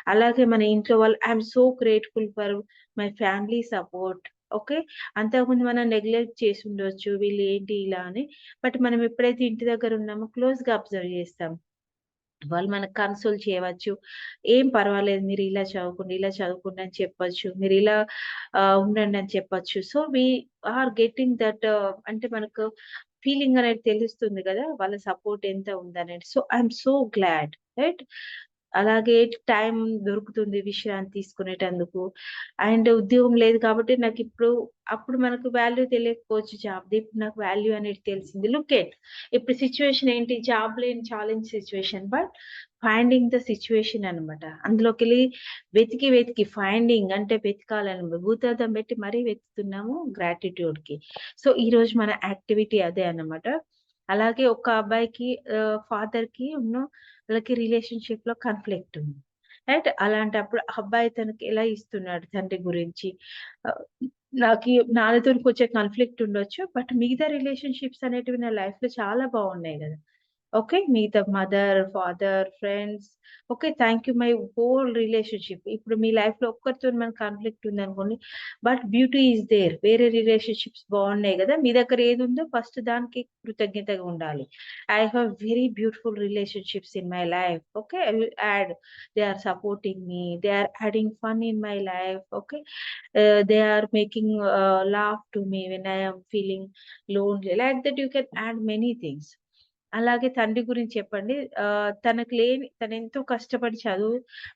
అలాగే మన ఇంట్లో వాళ్ళు I am so grateful for my family support. Okay. అంతకుముందు మనం నెగ్లెక్ట్ చేసుండొచ్చు. వీళ్ళు ఏంటి ఇలా అని. బట్ మనం ఎప్పుడైతే ఇంటి దగ్గర ఉన్నామో క్లోజ్‌గా అబ్జర్వ్ చేస్తాం. వాళ్ళు మనకు కన్సోల్ చేయవచ్చు. ఏం పర్వాలేదు మీరు ఇలా చదువుకోండి అని చెప్పొచ్చు. మీరు ఇలా ఉండండి అని చెప్పొచ్చు. So, we are getting that అంటే మనకు ఫీలింగ్ అనేది తెలుస్తుంది గదా! వాళ్ళ సపోర్ట్ ఎంత ఉందనేది. So, I am so glad right. అలాగే టైం దొరుకుతుంది విశ్రాంతి తీసుకునేటందుకు. అండ్ ఉద్యోగం లేదు కాబట్టి అప్పుడు మనకు వాల్యూ తెలియకపోవచ్చు జాబ్‌ది. ఇప్పుడు నాకు వాల్యూ అనేది తెలిసింది. లుక్ ఎట్ ఇప్పుడు సిట్యుయేషన్ ఏంటి? జాబ్ లేని challenge situation. But finding the situation అన్నమాట. అందులోకెళ్ళి వెతికి ఫైండింగ్ అంటే వెతకాలని భూతద్దం పెట్టి మరీ వెతుకుతున్నాము గ్రాటిట్యూడ్‌కి. సో, ఈరోజు మన యాక్టివిటీ అదే అన్నమాట. అలాగే ఒక అబ్బాయికి ఫాదర్‌కి వాళ్ళకి రిలేషన్‌షిప్‌లో కాన్‌ఫ్లిక్ట్ ఉంది. రైట్? అలాంటప్పుడు ఆ అబ్బాయి తనకి ఎలా ఇస్తున్నాడు తండ్రి గురించి. ఆహ్, నాన్నతోని కొంచెం కాన్‌ఫ్లిక్ట్ ఉండొచ్చు. బట్ మిగతా రిలేషన్‌షిప్స్ అనేటివి నా లైఫ్‌లో చాలా బాగున్నాయి గదా! ఓకే. మిగతా mother, father, friends okay. Thank you my whole relationship. ఇప్పుడు మీ లైఫ్‌లో ఒక్కరితోని మనకు కాన్‌ఫ్లిక్ట్ ఉందనుకోండి. But beauty is there. వేరే రిలేషన్‌షిప్స్ బాగున్నాయి గదా! మీ దగ్గర ఏదుందో ఫస్ట్ దానికి కృతజ్ఞతగా ఉండాలి. I have very beautiful relationships in my life. Okay. I will add. They are supporting me. They are adding fun in my life. Okay. They are making laugh to me when I am feeling lonely. Like that you can add many things. అలాగే తండ్రి గురించి చెప్పండి. తనెంతో కష్టపడి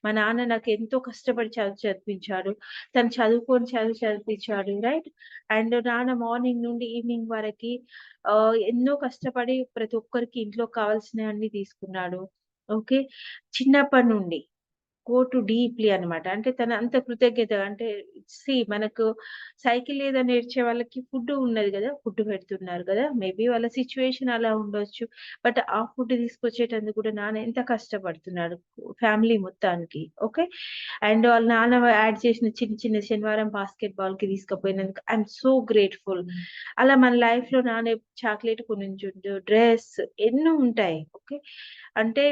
మా నాన్న నాకెంతో కష్టపడి చదివించాడు. తను చదివిపించాడు. రైట్? అండ్ నాన్న మార్నింగ్ నుండి ఈవినింగ్ వరకి ఎన్నో కష్టపడి ప్రతి ఒక్కరికి ఇంట్లో కావాల్సినవన్నీ తీసుకున్నాడు. ఓకే. చిన్నప్పటి నుండి గో టు డీప్‌లీ అన్నమాట. అంటే తన అంత కృతజ్ఞత అంటే మనకు సైకిల్ లేదని నేర్చే వాళ్ళకి ఫుడ్ ఉన్నది గదా! ఫుడ్ పెడుతున్నారు గదా! మేబీ వాళ్ళ సిట్యుయేషన్ అలా ఉండొచ్చు. బట్ ఆ ఫుడ్ తీసుకొచ్చేటందుకు కూడా నాన్న ఎంత కష్టపడుతున్నాడు ఫ్యామిలీ మొత్తానికి. ఓకే. అండ్ వాళ్ళ నాన్న యాడ్ చేసిన చిన్న శనివారం బాస్కెట్ బాల్‌కి తీసుకుపోయినందుకు ఐ యామ్ సో గ్రేట్‌ఫుల్. అలా మన లైఫ్‌లో నాన్న చాక్లేట్ కొనించుండు, డ్రెస్ ఎన్నో ఉంటాయి. ఓకే. అంటే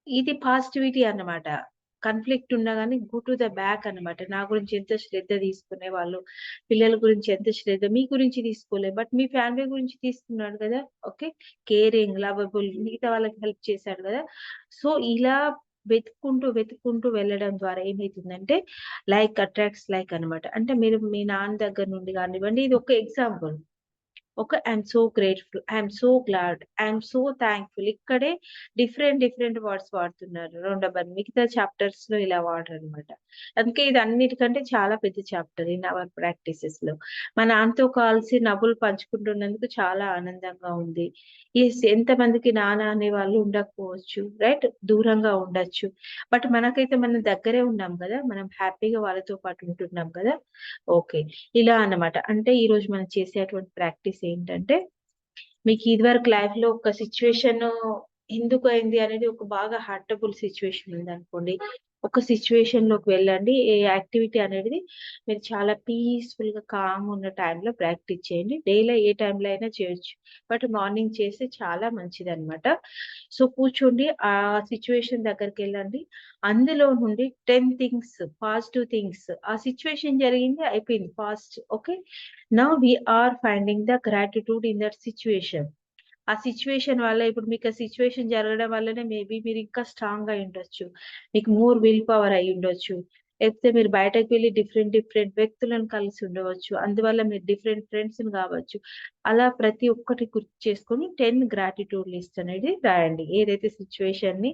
ఇది పాజిటివిటీ అన్నమాట. కాన్‌ఫ్లిక్ట్ ఉన్నా గాని గో టు ద బ్యాక్ అన్నమాట. నా గురించి ఎంత శ్రద్ధ తీసుకునేవాళ్ళు. పిల్లల గురించి ఎంత శ్రద్ధ మీ గురించి తీసుకోలే. బట్ మీ ఫ్యామిలీ గురించి తీసుకున్నాడు గదా! ఓకే. కేరింగ్, లవబుల్ మిగతా వాళ్ళకి హెల్ప్ చేశాడు గదా! సో, ఇలా వెతుక్కుంటూ వెళ్ళడం ద్వారా ఏమైతుందంటే లైక్ అట్రాక్ట్స్ లైక్ అన్నమాట. అంటే మీరు మీ నాన్న దగ్గర నుండి గానివ్వండి ఇది ఒక example. Okay. I'm so grateful. I'm so glad. I'm so thankful. ఇక్కడే డిఫరెంట్ వర్డ్స్ వాడుతున్నారు. మిగతా చాప్టర్స్‌లో ఇలా వాడరనమాట. అందుకే ఇది అన్నిటికంటే చాలా పెద్ద చాప్టర్ ఇన్ అవర్ ప్రాక్టీసెస్‌లో. మా నాన్నతో కలిసి నవ్వులు పంచుకుంటున్నందుకు చాలా ఆనందంగా ఉంది. ఎంతమందికి నాన్న అనేవాళ్ళు ఉండకపోవచ్చు. రైట్? దూరంగా ఉండొచ్చు. బట్ మనకైతే మనం దగ్గరే ఉన్నాం గదా! మనం హ్యాపీగా వాళ్ళతో పాటు ఉంటున్నాం గదా! ఓకే. ఇలా అన్నమాట. అంటే ఈరోజు మనం చేసేటువంటి ప్రాక్టీస్ ఏంటంటే, మీకు ఇదివరకు లైఫ్‌లో ఒక సిట్యుయేషను ఎందుకు అయింది అనేది ఒక బాగా హర్టబుల్ సిట్యుయేషన్ ఉందనుకోండి. ఒక సిట్యుయేషన్‌లోకి వెళ్ళండి. ఈ యాక్టివిటీ అనేది మీరు చాలా పీస్‌ఫుల్‌గా, కామ్ ఉన్న టైంలో ప్రాక్టీస్ చేయండి. డేలో ఏ టైంలో అయినా చేయొచ్చు. బట్ మార్నింగ్ చేస్తే చాలా మంచిదనమాట. సో, కూర్చోండి. ఆ సిట్యుయేషన్ దగ్గరికెళ్ళండి. అందులో నుండి 10 థింగ్స్, పాజిటివ్ థింగ్స్ ఆ సిట్యుయేషన్ జరిగింది అయిపోయింది past. Okay. Now we are finding the gratitude in that situation. ఆ సిట్యుయేషన్ వల్ల ఇప్పుడు మీకు ఆ సిట్యుయేషన్ జరగడం వల్లనే మేబీ మీరు ఇంకా స్ట్రాంగ్‌గా అయ్యుండొచ్చు. మీకు మోర్ విల్ పవర్ అయ్యుండొచ్చు. లేకపోతే మీరు బయటకు వెళ్లి డిఫరెంట్ వ్యక్తులను కలిసి ఉండవచ్చు. అందువల్ల మీరు డిఫరెంట్ ఫ్రెండ్స్‌ని కావచ్చు. అలా ప్రతి ఒక్కటి గుర్తు చేసుకొని 10 గ్రాటిట్యూడ్ లిస్ట్ అనేది రాయండి. ఏదైతే సిట్యుయేషన్‌ని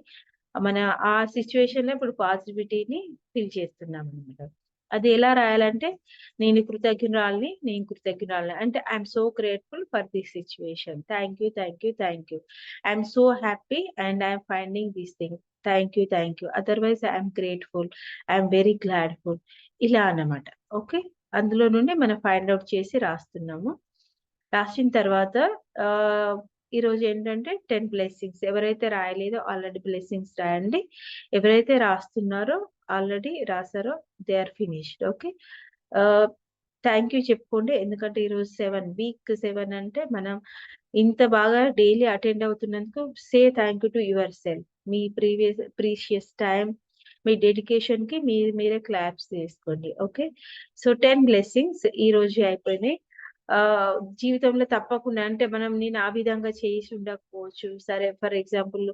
మన ఆ సిట్యుయేషన్‌లో ఇప్పుడు పాజిటివిటీని ఫీల్ చేస్తున్నామనమాట. అది ఎలా రాయాలంటే నేను కృతజ్ఞురాలిని. అంటే I'm so grateful for this situation. Thank you. I'm so happy and I'm finding this thing. Thank you. Otherwise I'm grateful. I'm very gladful. ఇలా అన్నమాట. ఓకే. అందులో నుండి మనం ఫైండ్ ఔట్ చేసి రాస్తున్నాము. రాసిన తర్వాత ఆహ్, ఈరోజు ఏంటంటే 10 బ్లెస్సింగ్స్ ఎవరైతే రాయలేదో ఆల్రెడీ బ్లెస్సింగ్స్ రాయండి. ఎవరైతే రాస్తున్నారో ఆల్రెడీ రాసారో they are finished. Okay. Ah, thank you చెప్పుకోండి. ఎందుకంటే ఈరోజు వీక్ 7 అంటే మనం ఇంత బాగా డైలీ అటెండ్ అవుతున్నందుకు say thank you to yourself. మీ ప్రీషియస్ టైమ్, మీ డెడికేషన్‌కి మీరే క్లాప్స్ చేసుకోండి. ఓకే. సో, 10 బ్లెస్సింగ్స్ ఈరోజు అయిపోయినాయి. జీవితంలో తప్పకుండా అంటే నేను ఆ విధంగా చేసి ఉండకపోవచ్చు. సరే ఫర్ ఎగ్జాంపుల్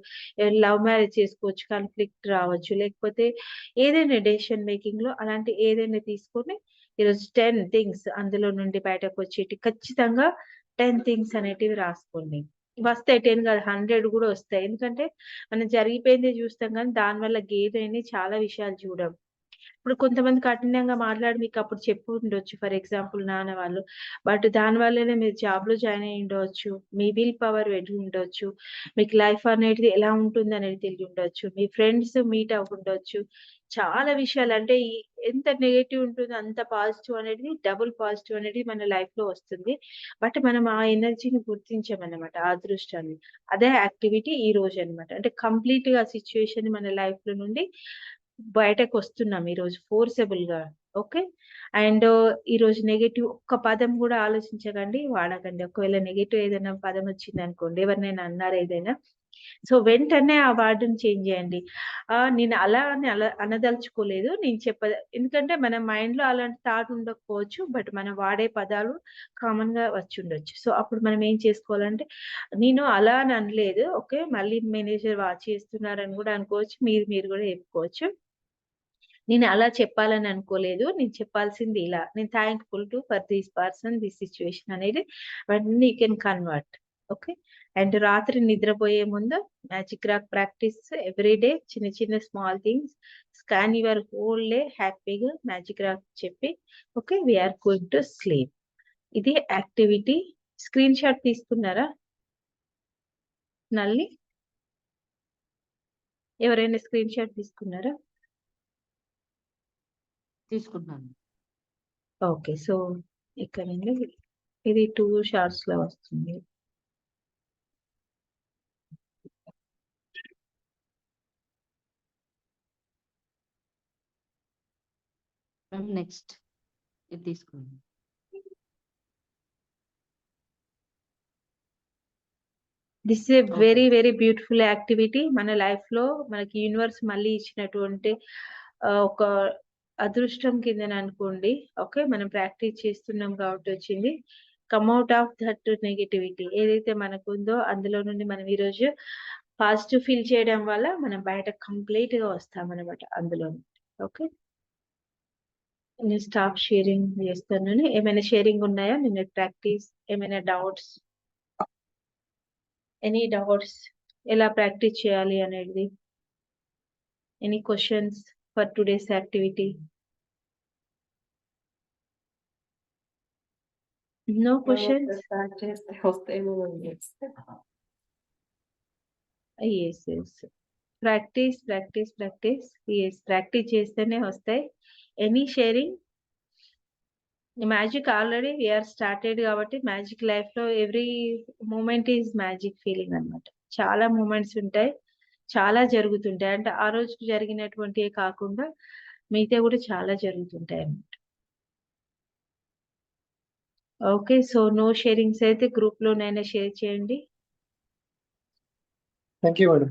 లవ్ మ్యారేజ్ చేసుకోవచ్చు. కాన్‌ఫ్లిక్ట్ రావచ్చు. లేకపోతే ఏదైనా డెసిషన్ మేకింగ్‌లో అలాంటి ఏదైనా తీసుకొని ఈరోజు 10 థింగ్స్ అందులో నుండి బయటకొచ్చేటి ఖచ్చితంగా 10 థింగ్స్ అనేటివి రాసుకోండి. వస్తాయి 10 కాదు 100 కూడా వస్తాయి. ఎందుకంటే మనం జరిగిపోయిందే చూస్తాం కానీ దానివల్ల గెయిన్ అయినయి చాలా విషయాలు చూడం. ఇప్పుడు కొంతమంది కఠినంగా మాట్లాడి మీకు అప్పుడు చెప్పి ఉండొచ్చు. ఫర్ ఎగ్జాంపుల్ నాన్న వాళ్ళు. బట్ దాని వల్లనే మీరు జాబ్‌లో జాయిన్ అయ్యి ఉండవచ్చు. మీ విల్ పవర్ పెరిగి ఉండొచ్చు. మీకు లైఫ్ అనేది ఎలా ఉంటుందనేది తెలిసి ఉండొచ్చు. మీ ఫ్రెండ్స్ మీట్ అవ్వి ఉండొచ్చు. చాలా విషయాలు అంటే ఎంత నెగెటివ్ ఉంటుందో అంత పాజిటివ్ అనేది డబుల్ పాజిటివ్ అనేది మన లైఫ్‌లో వస్తుంది. బట్ మనం ఆ ఎనర్జీని గుర్తించమన్నమాట. ఆ అదృష్టాన్ని. అదే యాక్టివిటీ ఈ రోజన్నమాట. అంటే కంప్లీట్‌గా ఆ సిట్యుయేషన్‌ని మన లైఫ్‌లో నుండి బయటకొస్తున్నాం ఈరోజు ఫోర్సబుల్‌గా. ఓకే. అండ్ ఈరోజు నెగెటివ్ ఒక్క పదం గూడా ఆలోచించకండి, వాడకండి. ఒకవేళ నెగెటివ్ ఏదైనా పదం వచ్చిందనుకోండి, ఎవరినైనా అన్నారు ఏదైనా, సో వెంటనే ఆ వర్డ్‌ని చేంజ్ చేయండి. నేను అలా అని అనదలుచుకోలేదు. నేను ఎందుకంటే మన మైండ్‌లో అలాంటి థాట్ ఉండకపోవచ్చు. బట్ మనం వాడే పదాలు కామన్‌గా వచ్చుండొచ్చు. సో అప్పుడు మనం ఏం చేసుకోవాలంటే, నేను అలా అని అనలేదు. ఓకే. మళ్ళీ మేనేజర్ చేస్తున్నారని గూడా అనుకోవచ్చు. మీరు గూడా చెప్పుకోవచ్చు. నేను అలా చెప్పాలని అనుకోలేదు. నేను చెప్పాల్సింది ఇలా. నేను thankful for this person, this situation అనేది వెంటనే you can convert. Okay. And రాత్రి నిద్రపోయే ముందు magic rock practice every day చిన్న చిన్న small things. Scan your whole day హ్యాపీగా మ్యాజిక్ రాక్ చెప్పి okay. We are going to sleep. ఇది యాక్టివిటీ. స్క్రీన్ షాట్ తీసుకున్నారా? నల్లి? ఎవరైనా స్క్రీన్ షాట్ తీసుకున్నారా? తీసుకుంటున్నాను. ఓకే. సో ఇక్కడండి ఇది 2 షార్ట్స్‌లో వస్తుంది. మ్యామ్ నెక్స్ట్ ఇది తీసుకున్నాను. This is a okay. Very very beautiful activity. మన లైఫ్‌లో మనకి యూనివర్స్ మళ్ళీ ఇచ్చినటువంటి ఒక అదృష్టం కిందననుకోండి. ఓకే. మనం ప్రాక్టీస్ చేస్తున్నాం కాబట్టి వచ్చింది. Come out of that negativity ఏదైతే మనకుందో అందులో నుండి మనం ఈరోజు పాజిటివ్ ఫీల్ చేయడం వల్ల మనం బయట కంప్లీట్‌గా వస్తామనమాట అందులో నుండి. ఓకే. నేను స్టాప్ షేరింగ్ చేస్తున్నాను. ఏమైనా షేరింగ్ ఉన్నాయా? నిన్న ప్రాక్టీస్ ఏమైనా డౌట్స్? Any doubts? ఎలా ప్రాక్టీస్ చేయాలి అనేది? Any questions for today's activity? No questions? Start చేస్తే వస్తాయేమో అని. Yes. Yes. Practice. Yes. Practice చేస్తేనే వస్తాయి. Any sharing? Magic already we are started కాబట్టి మ్యాజిక్ లైఫ్‌లో every moment is magic feeling అన్నమాట. చాలా మూమెంట్స్ ఉంటాయి. చాలా జరుగుతుంటాయి. అంటే ఆ రోజు జరిగినటువంటియే కాకుండా మిగతావి కూడా చాలా జరుగుతుంటాయన్నమాట. ఓకే. సో నో షేరింగ్స్ అయితే గ్రూప్‌లోనైనా షేర్ చేయండి. Thank you, madam.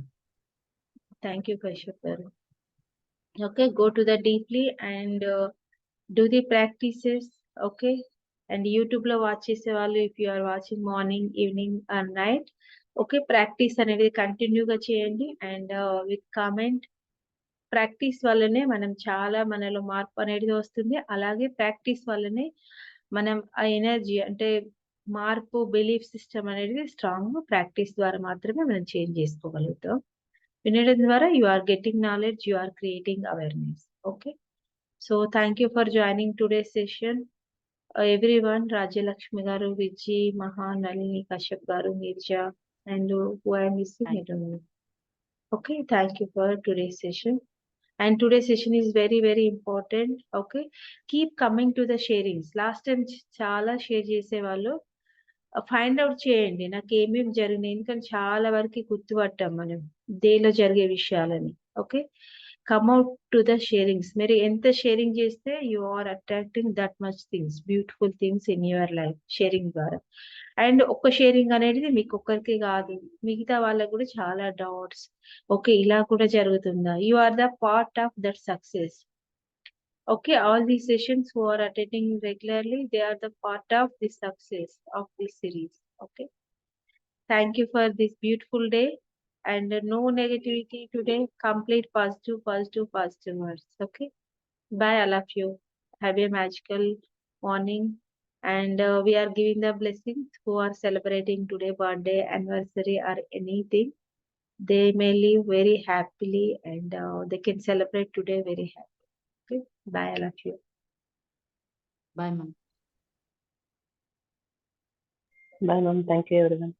Thank you Kashyap గారు. Okay, go to the deeply and do the practices. Okay. And YouTube లో వాచ్ చేసే వాళ్ళు if you are watching morning, evening or night. Okay. Practice అనేది కంటిన్యూగా చేయండి. And with comment. Practice వల్లనే మనం చాలా మనలో మార్పు అనేది వస్తుంది. అలాగే ప్రాక్టీస్ వల్లనే మనం ఆ ఎనర్జీ అంటే మార్పు బిలీఫ్ సిస్టమ్ అనేది స్ట్రాంగ్ ప్రాక్టీస్ ద్వారా మాత్రమే మనం చేంజ్ చేసుకోగలుగుతాం. వినడం ద్వారా you are getting knowledge, you are creating awareness. Okay. So thank you for joining today's session. Everyone Rajyalakshmi garu, Viji, Maha, Nalini, Kashyap garu, Neerja and who I am missing I don't know. Okay, thank you for today's session. And today's session is very very important. Okay, keep coming to the sharings. Last time చాలా share చేసేవాళ్ళు find out చేయండి నాకు ఏమేమి జరిగినాయి. ఎందుకంటే చాలా వరకు గుర్తుపట్టాం మనం డేలో జరిగే విషయాలని. Okay. Come out to the sharings. మీరు ఎంత షేరింగ్ చేస్తే you are attracting that much things, beautiful things in your life sharing ద్వారా. అండ్ ఒక్క షేరింగ్ అనేది మీకు ఒక్కరికి కాదు, మిగతా వాళ్ళకి కూడా చాలా డౌట్స్. ఓకే, ఇలా కూడా జరుగుతుందా? You are the part of that success. Okay, all these sessions who are attending regularly, they are the part of the success of this series. Okay. Thank you for this beautiful day and no negativity today. Complete positive words. Okay. Bye, all of you. Have a magical morning And we are giving the blessings who are celebrating today birthday, anniversary, or anything. They may live very happily, and they can celebrate today very happy. Okay, bye, I love you. Bye ma'am. Bye, ma'am. Thank you, everyone.